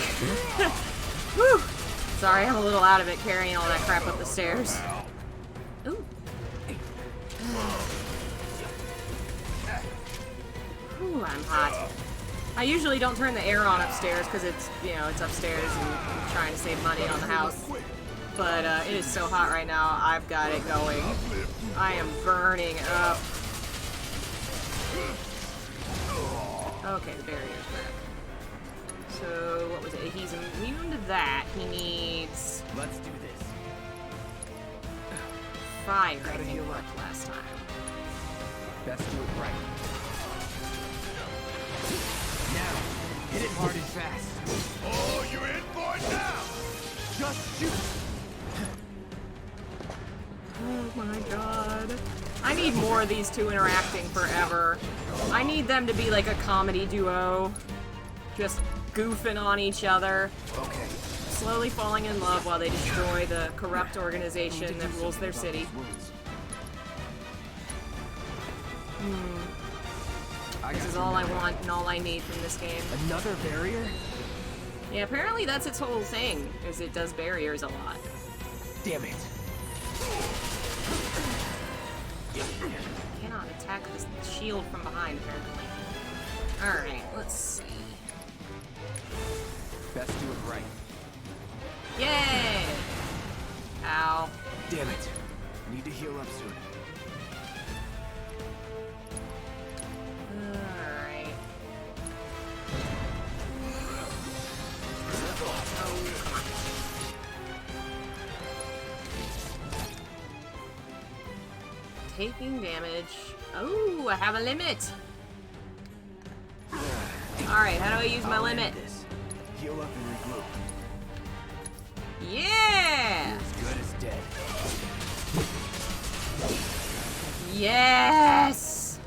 Whew! Sorry, I'm a little out of it carrying all that crap up the stairs. Ooh. Ooh, I'm hot. I usually don't turn the air on upstairs because it's, you know, it's upstairs and I'm trying to save money on the house. But it is so hot right now, I've got it going. I am burning up. Okay, the barrier's back. So, what was it? He's immune to that. He needs... Let's do this. fire, I think worked last time. Best do it right. Now, hit it hard and fast. Oh, you're in for it now! Just shoot! Oh my god. I need more of these two interacting forever. I need them to be like a comedy duo. Just goofing on each other. Okay. Slowly falling in love while they destroy the corrupt organization that rules their city. This is all I want and all I need from this game. Another barrier? Yeah, apparently that's its whole thing, is it does barriers a lot. Damn it. Cannot attack this shield from behind, apparently. Alright, let's see. Best do it right. Yay! Ow. Damn it. Need to heal up soon. Alright. Oh, come on. Taking damage. Oh, I have a limit! Alright, how do I use my limit? This. Heal up and regroup. Yeah! As good as dead. Yes!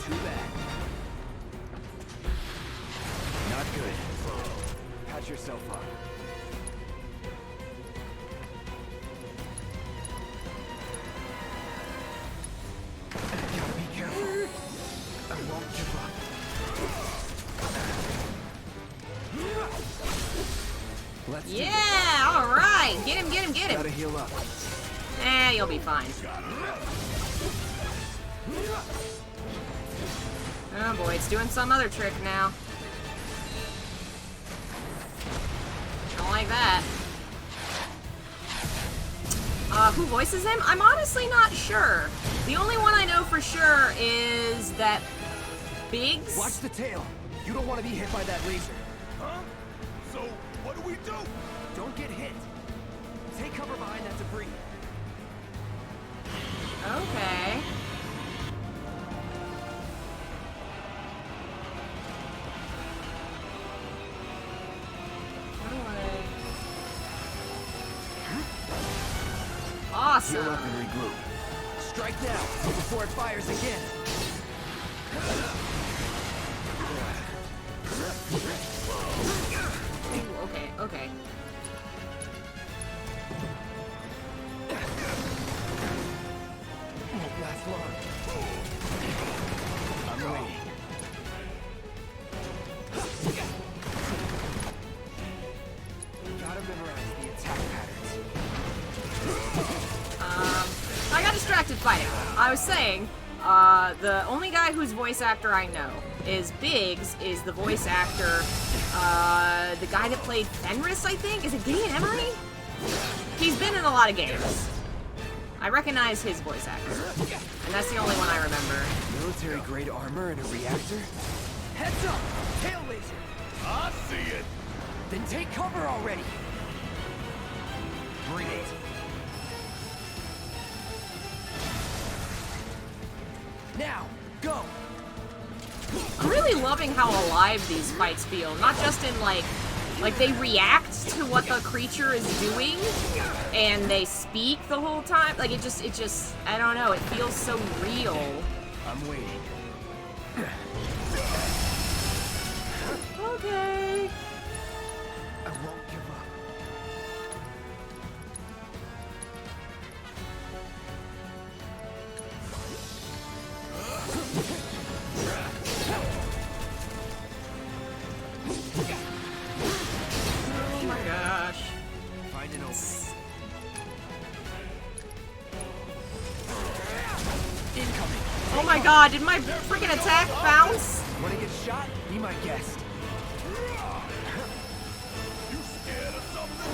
Too bad. Not good. Patch yourself up. Gotta be careful. I won't give up. Let's do Yeah! Alright! Get him, get him, get this. Gotta him! heal up. Eh, you'll be fine. Oh boy, it's doing some other trick now. Don't like that. Who voices him? I'm honestly not sure. The only one I know for sure is that Biggs? Watch the tail. You don't want to be hit by that laser. Huh? So, what do we do? Don't get hit. Take cover behind that debris. Okay. How do I... Awesome. Heal up and regroup. Strike now, before it fires again. Ooh, okay, okay. Won't last long. I'm waiting. Gotta memorize the attack patterns. I got distracted fighting. I was saying, the only guy whose voice actor I know is Biggs, is the voice actor, the guy that played Fenris, I think? Is it Gideon Emery? He's been in a lot of games. I recognize his voice actor, and that's the only one I remember. Military-grade armor and a reactor? Heads up! Tail laser! I see it. Then take cover already! Bring it! Now, go! I'm really loving how alive these fights feel. Not just in like they react to what the creature is doing, and they speak the whole time. Like it just, I don't know. It feels so real. I'm waiting. Okay. I won't give up. Oh my god, did my freaking attack bounce? Wanna get shot? Be my guest. You scared of something?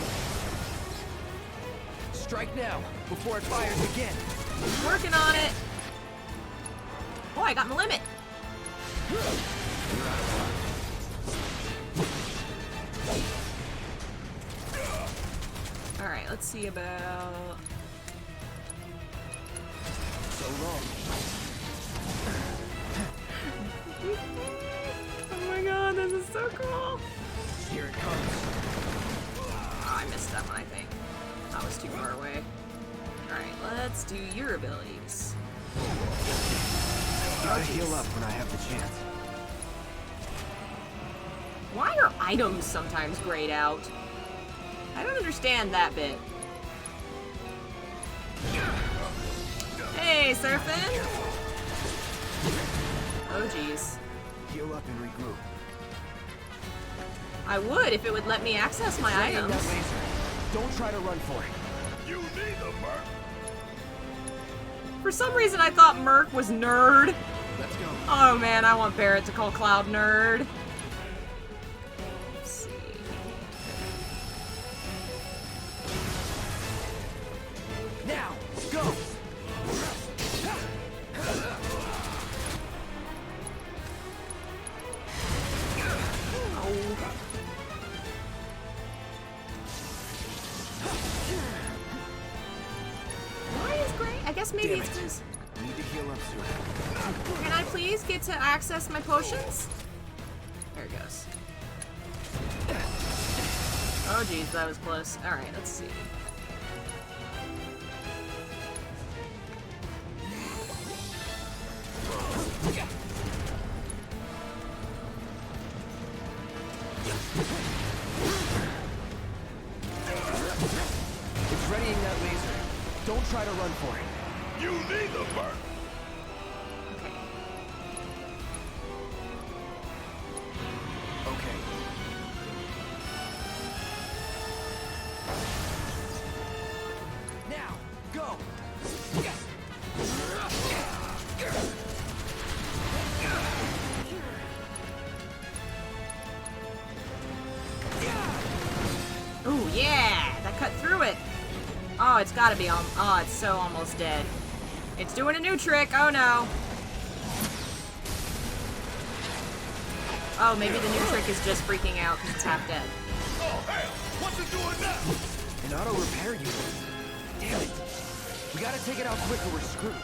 Strike now, before it fires again. Working on it. Oh, I got my limit. Alright, let's see about... So long. Oh my god, this is so cool. Here it comes. Oh, I missed that one, I think. I was too far away. Alright, let's do your abilities. Gotta heal up when I have the chance. Why are items sometimes grayed out? I don't understand that bit. Hey, surfing! Oh, jeez. Heal up and regroup. I would if it would let me access my Aim items. that laser. Don't try to run for it. You neither, Merc. For some reason, I thought Merc was nerd. Let's go. Oh man, I want Barrett to call Cloud nerd. Let's see. Now, go! Oh. Why is gray? I guess maybe Damn it's it. because... Need to heal up soon. Can I please get to access my potions? There it goes. Oh geez, that was close. Alright, let's see. It's readying that laser. Don't try to run for it. You neither, Merc. Okay. Now, go! Ooh, yeah! That cut through it! Oh, it's gotta be on. Oh, it's so almost dead. It's doing a new trick. Oh no. Oh, maybe the new trick is just freaking out because it's half dead. Oh, hell. What's it doing now? An auto repair unit. Damn it. We gotta take it out quick or we're screwed.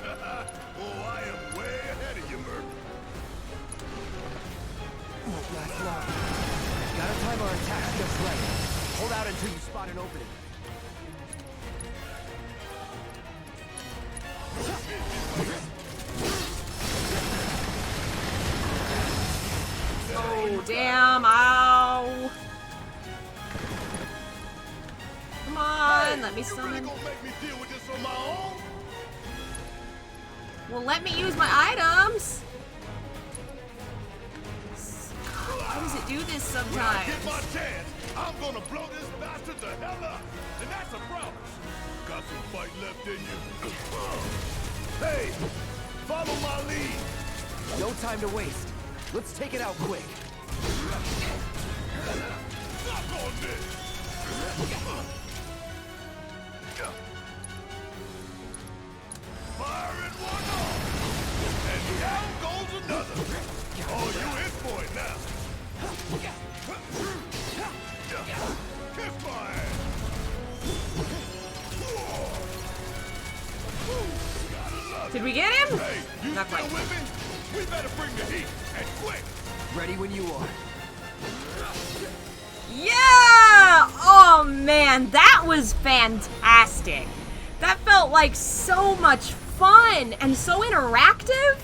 Oh, I am way ahead of you, Merc. Won't last long. Gotta time our attacks just right. Hold out until you spot an opening. Oh, damn. Ow. Come on, let me You really summon. gonna make me deal with this on my own? Well, let me use my items. Why does it do this When I sometimes? get my chance, I'm gonna blow this bastard the hell up. And that's a promise. Got some fight left in you. Hey, follow my lead. No time to waste. Let's take it out quick. Suck on this. Firing one off. And down goes another. Oh, you in for it now. Kiss my ass. Gotta love Did we get him? Hey, you Not still quite. with me? We better bring the heat, and quick! Ready when you are. Yeah! Oh man, that was fantastic. That felt like so much fun and so interactive.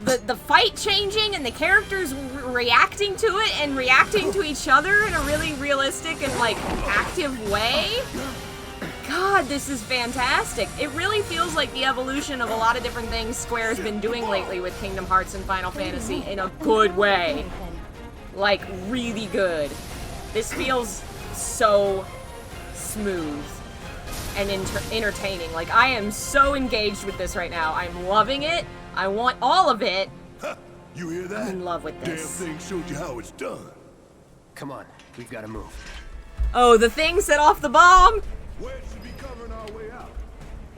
The fight changing and the characters reacting to it and reacting to each other in a really realistic and like active way. God, this is fantastic. It really feels like the evolution of a lot of different things Square's been doing lately with Kingdom Hearts and Final Fantasy in a good way. Like, really good. This feels so smooth and entertaining. Like, I am so engaged with this right now. I'm loving it. I want all of it. Huh, you hear that? I'm in love with this. Damn thing showed you how it's done. Come on, we've got to move. Oh, the thing set off the bomb. Wedge should be covering our way out.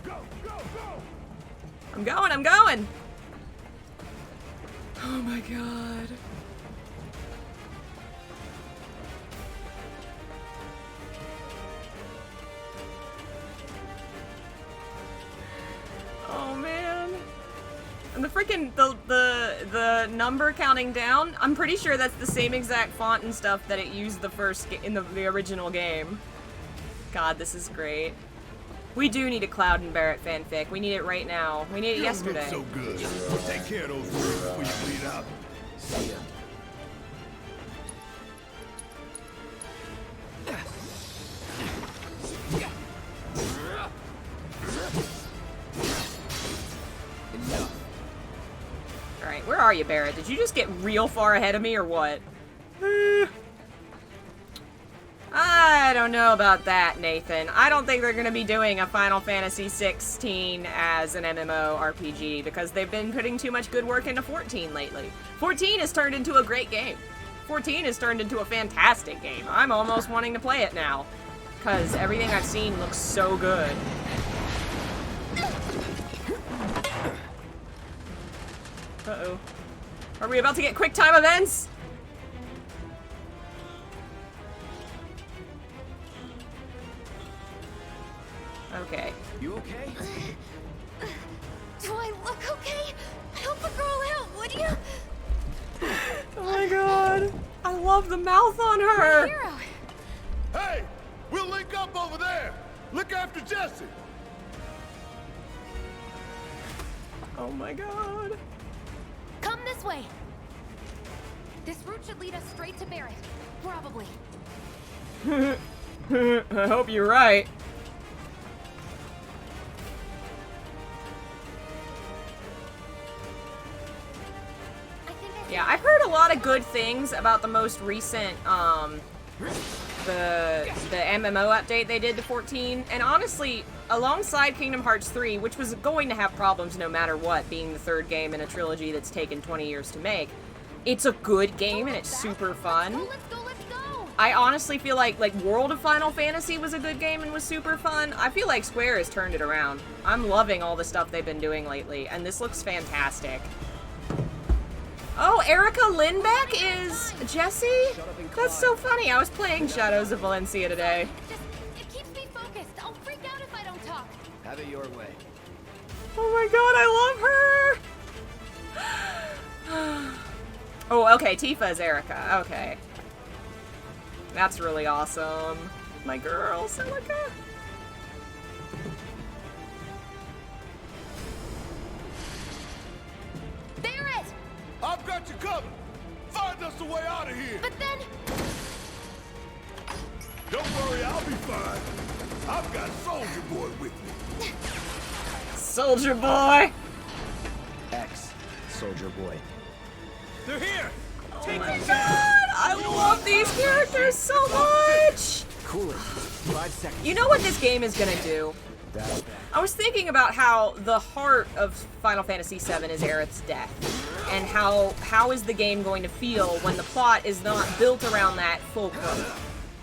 Go, go, go! I'm going, I'm going. Oh my god. Oh man. And the freaking the number counting down, I'm pretty sure that's the same exact font and stuff that it used in the original game. God, this is great. We do need a Cloud and Barrett fanfic. We need it right now. We need it You yesterday. look so good. Take care of those words before you bleed out. See ya. Alright, where are you, Barrett? Did you just get real far ahead of me or what? I don't know about that, Nathan. I don't think they're gonna be doing a Final Fantasy 16 as an MMORPG because they've been putting too much good work into 14 lately. 14 has turned into a great game. 14 has turned into a fantastic game. I'm almost wanting to play it now because everything I've seen looks so good. Uh-oh. Are we about to get quick time events? Okay. You okay? Do I look okay? Help a girl out, would you? Oh my god. I love the mouth on her. Hero. Hey, we'll link up over there. Look after Jesse. Oh my god. Come this way. This route should lead us straight to Barrett. Probably. I hope you're right. Yeah, I've heard a lot of good things about the most recent, the MMO update they did to 14, and honestly, alongside Kingdom Hearts 3, which was going to have problems no matter what, being the third game in a trilogy that's taken 20 years to make, it's a good game and it's super fun. Let's go, let's go! I honestly feel like World of Final Fantasy was a good game and was super fun. I feel like Square has turned it around. I'm loving all the stuff they've been doing lately, and this looks fantastic. Oh, Erica Lindbeck is Jesse? That's so funny. I was playing Shadows of Valencia today. It keeps me focused. I'll freak out if I don't talk. Have it your way. Oh my god, I love her! Oh, okay, Tifa is Erica. Okay. That's really awesome. My girl, Celica. Barrett! I've got you covered. Find us a way out of here. But then... Don't worry, I'll be fine. I've got Soldier Boy with me. Soldier Boy! X, Soldier Boy. They're here. Oh my god! I love these characters so much! Cooler. 5 seconds. You know what this game is gonna do? That's bad. I was thinking about how the heart of Final Fantasy VII is Aerith's death. And how is the game going to feel when the plot is not built around that fulcrum?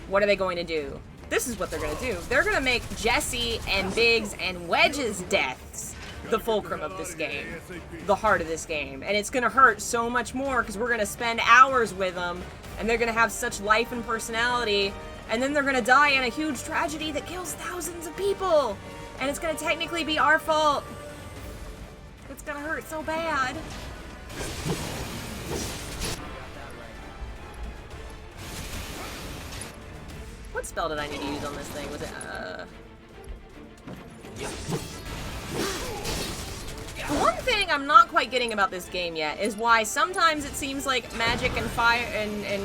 What are they going to do? This is what they're going to do. They're going to make Jesse and Biggs and Wedge's deaths the fulcrum of this game. The heart of this game. And it's going to hurt so much more because we're going to spend hours with them and they're going to have such life and personality, and then they're going to die in a huge tragedy that kills thousands of people. And it's going to technically be our fault. It's going to hurt so bad. What spell did I need to use on this thing? Was it, The one thing I'm not quite getting about this game yet is why sometimes it seems like magic and fire and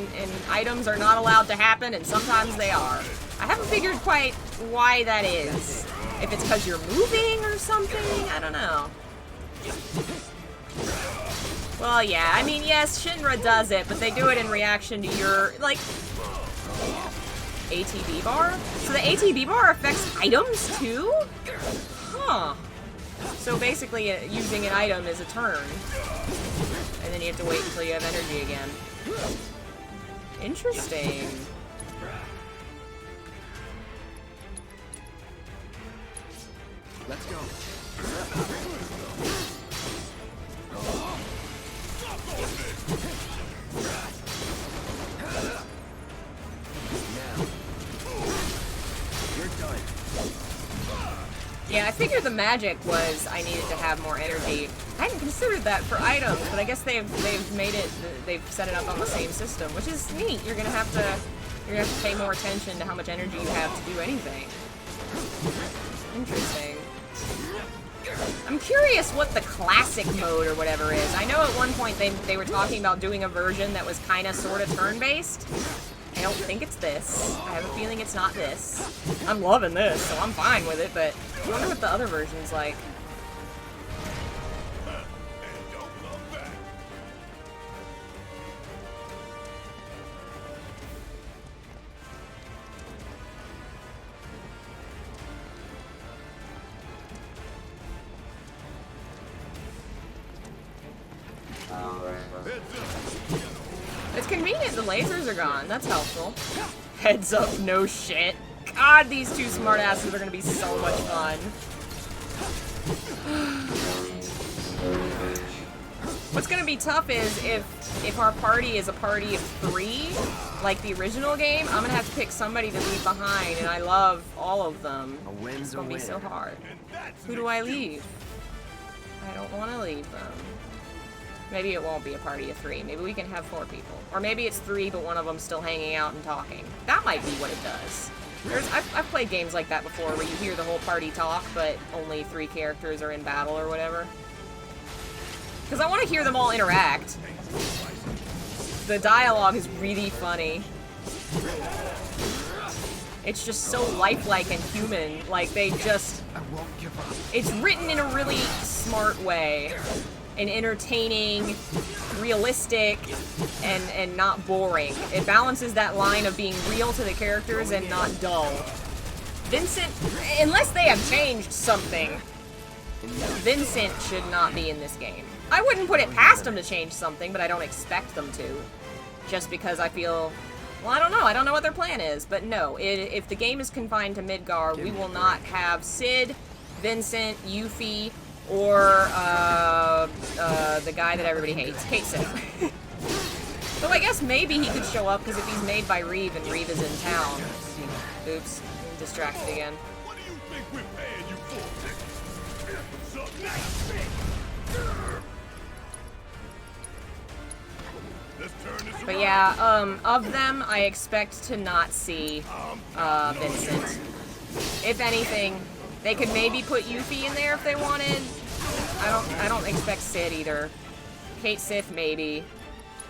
items are not allowed to happen, and sometimes they are. I haven't figured quite why that is. If it's because you're moving or something, I don't know. Well, yeah, I mean, yes, Shinra does it, but they do it in reaction to your, like, ATB bar? So the ATB bar affects items, too? Huh. So basically, using an item is a turn. And then you have to wait until you have energy again. Interesting. Let's go. Now. You're done. Yeah, I figured the magic was I needed to have more energy. I hadn't considered that for items, but I guess they've made it, they've set it up on the same system, which is neat. You're gonna have to pay more attention to how much energy you have to do anything. Interesting. I'm curious what the classic mode or whatever is. I know at one point they were talking about doing a version that was kind of sort of turn-based. I don't think it's this. I have a feeling it's not this. I'm loving this, so I'm fine with it, but I wonder what the other version's like. It's convenient the lasers are gone. That's helpful. Heads up, no shit. God, these two smartasses are gonna be so much fun. What's gonna be tough is if our party is a party of 3, like the original game, I'm gonna have to pick somebody to leave behind, and I love all of them. A win's It's a gonna be win. so hard. Who do I leave? I don't want to leave them. Maybe it won't be a party of 3. Maybe we can have 4 people. Or maybe it's 3, but one of them's still hanging out and talking. That might be what it does. I've played games like that before, where you hear the whole party talk, but only 3 characters are in battle or whatever. Because I want to hear them all interact. The dialogue is really funny. It's just so lifelike and human. Like, they just... I won't give up. It's written in a really smart way. And entertaining, realistic, and not boring. It balances that line of being real to the characters and not dull. Vincent, unless they have changed something, Vincent should not be in this game. I wouldn't put it past them to change something, but I don't expect them to. Just because I feel, well, I don't know. I don't know what their plan is. But no, if the game is confined to Midgar, we will not have Sid, Vincent, Yuffie, or the guy that everybody hates, Kate Sith. So I guess maybe he could show up, because if he's made by Reeve and Reeve is in town. Oops, I'm distracted again. What do you think we're paying you for? What's up next? Let's turn this But around. yeah, of them, I expect to not see Vincent. If anything, they could maybe put Yuffie in there if they wanted. I don't expect Sid either. Kate Sith maybe.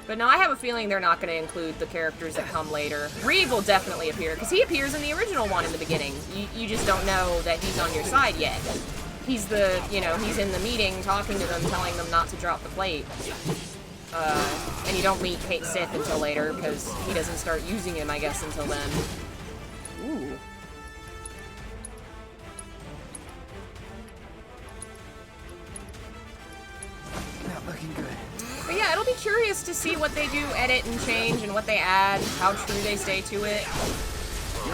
But no, I have a feeling they're not going to include the characters that come later. Reeve will definitely appear, because he appears in the original one in the beginning. You just don't know that he's on your side yet. He's the, he's in the meeting talking to them, telling them not to drop the plate. And you don't meet Kate Sith until later, because he doesn't start using him, I guess, until then. Ooh. Not looking good. But yeah, it'll be curious to see what they do edit and change and what they add, how true they stay to it.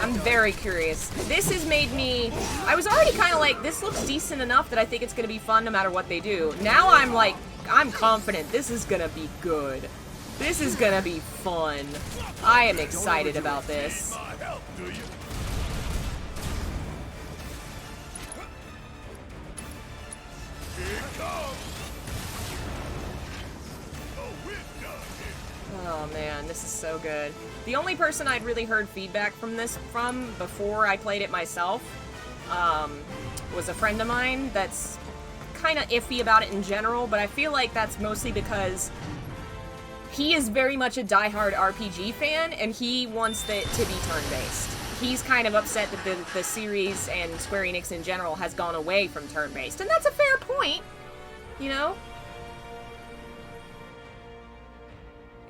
I'm very curious. This has made me... I was already kind of like, this looks decent enough that I think it's going to be fun no matter what they do. Now I'm like, I'm confident this is going to be good. This is going to be fun. I am excited about this. My help, do you? Here it comes. Oh, we're done here. Oh man, this is so good. The only person I'd really heard feedback from this from before I played it myself was a friend of mine that's kind of iffy about it in general, but I feel like that's mostly because he is very much a diehard RPG fan, and he wants it to be turn-based. He's kind of upset that the series and Square Enix in general has gone away from turn-based, and that's a fair point, you know?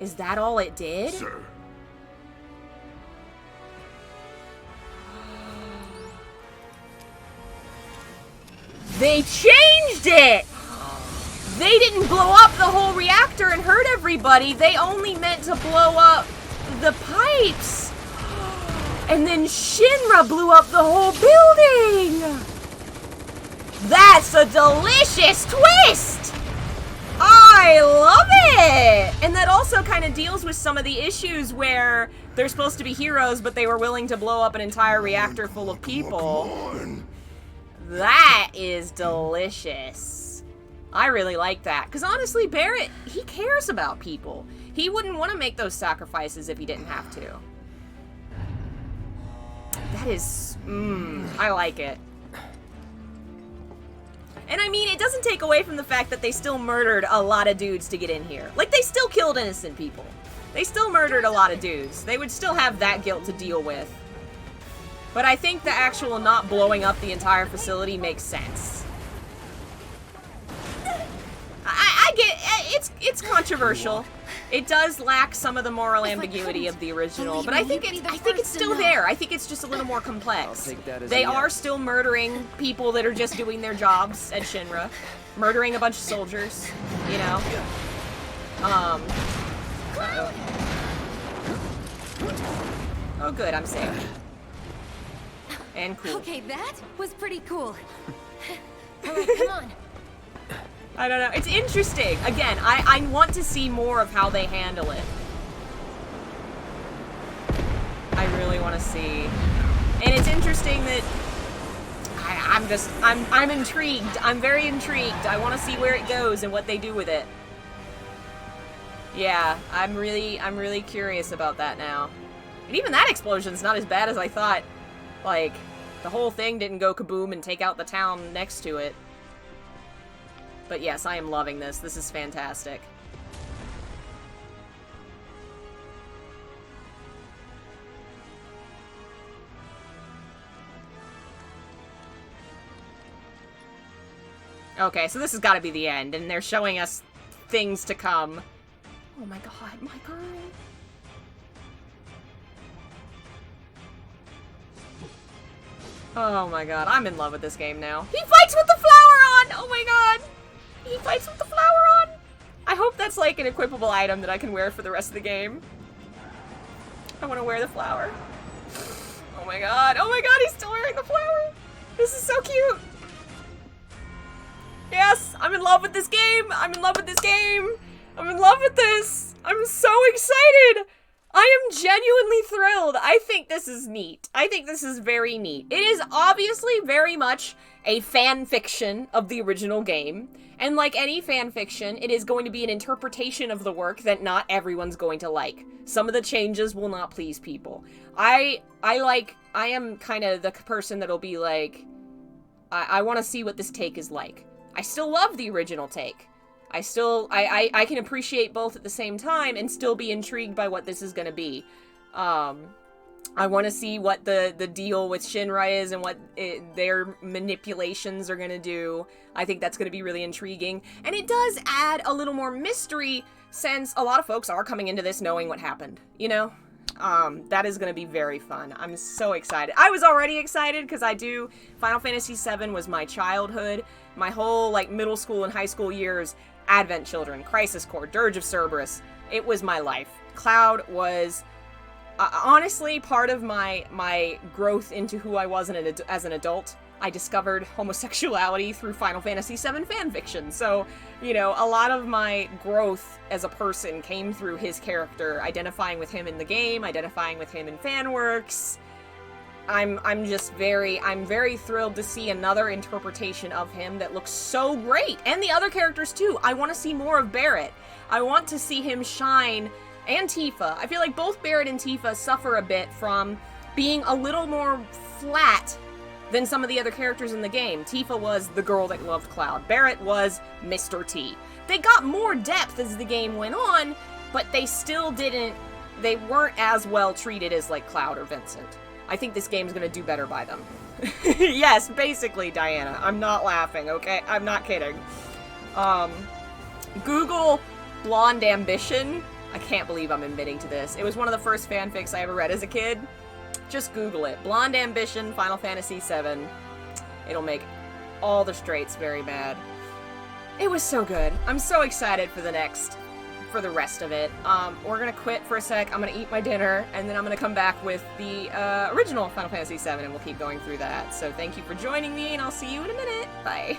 Is that all it did? Sir. They changed missed it! They didn't blow up the whole reactor and hurt everybody. They only meant to blow up the pipes. And then Shinra blew up the whole building! That's a delicious twist! I love it! And that also kind of deals with some of the issues where they're supposed to be heroes, but they were willing to blow up an entire reactor full of people. That is delicious. I really like that. Because honestly, Barrett, he cares about people. He wouldn't want to make those sacrifices if he didn't have to. That is... I like it. And I mean, it doesn't take away from the fact that they still murdered a lot of dudes to get in here. Like, they still killed innocent people. They still murdered a lot of dudes. They would still have that guilt to deal with. But I think the actual not blowing up the entire facility makes sense. I get it's controversial. It does lack some of the moral ambiguity of the original, but I think it's still there. I think it's just a little more complex. They are still murdering people that are just doing their jobs at Shinra, murdering a bunch of soldiers, you know. Oh good, I'm safe. And cool. Okay, that was pretty cool. Alright, come on. I don't know. It's interesting. Again, I want to see more of how they handle it. I really want to see. And it's interesting that I'm intrigued. I'm very intrigued. I want to see where it goes and what they do with it. Yeah, I'm really curious about that now. And even that explosion's not as bad as I thought. Like, the whole thing didn't go kaboom and take out the town next to it. But yes, I am loving this. This is fantastic. Okay, so this has got to be the end, and they're showing us things to come. Oh my god, my girl. Oh my god, I'm in love with this game now. He fights with the flower on! Oh my god! He fights with the flower on! I hope that's like an equipable item that I can wear for the rest of the game. I want to wear the flower. Oh my god, he's still wearing the flower! This is so cute! Yes, I'm in love with this game! I'm in love with this game! I'm in love with this! I'm so excited! I am genuinely thrilled. I think this is neat. I think this is very neat. It is obviously very much a fan fiction of the original game. And like any fan fiction, it is going to be an interpretation of the work that not everyone's going to like. Some of the changes will not please people. I am kind of the person that'll be like, I want to see what this take is like. I still love the original take. I can appreciate both at the same time and still be intrigued by what this is going to be. I want to see what the deal with Shinra is and what their manipulations are going to do. I think that's going to be really intriguing. And it does add a little more mystery since a lot of folks are coming into this knowing what happened, you know? That is going to be very fun. I'm so excited. I was already excited because Final Fantasy VII was my childhood. My whole, like, middle school and high school years, Advent Children, Crisis Core, Dirge of Cerberus. It was my life. Cloud was, honestly, part of my growth into who I was as an adult. I discovered homosexuality through Final Fantasy VII fanfiction. So, you know, a lot of my growth as a person came through his character, identifying with him in the game, identifying with him in fan works. I'm very thrilled to see another interpretation of him that looks so great. And the other characters too. I want to see more of Barrett. I want to see him shine, and Tifa. I feel like both Barrett and Tifa suffer a bit from being a little more flat than some of the other characters in the game. Tifa was the girl that loved Cloud. Barrett was Mr. T. They got more depth as the game went on, but they weren't as well treated as like Cloud or Vincent. I think this game's gonna do better by them. Yes, basically, Diana. I'm not laughing, okay? I'm not kidding. Google Blonde Ambition. I can't believe I'm admitting to this. It was one of the first fanfics I ever read as a kid. Just Google it. Blonde Ambition, Final Fantasy VII. It'll make all the straights very mad. It was so good. I'm so excited for the rest of it. We're gonna quit for a sec. I'm gonna eat my dinner, and then I'm gonna come back with the original Final Fantasy VII, and we'll keep going through that. So thank you for joining me, and I'll see you in a minute. Bye.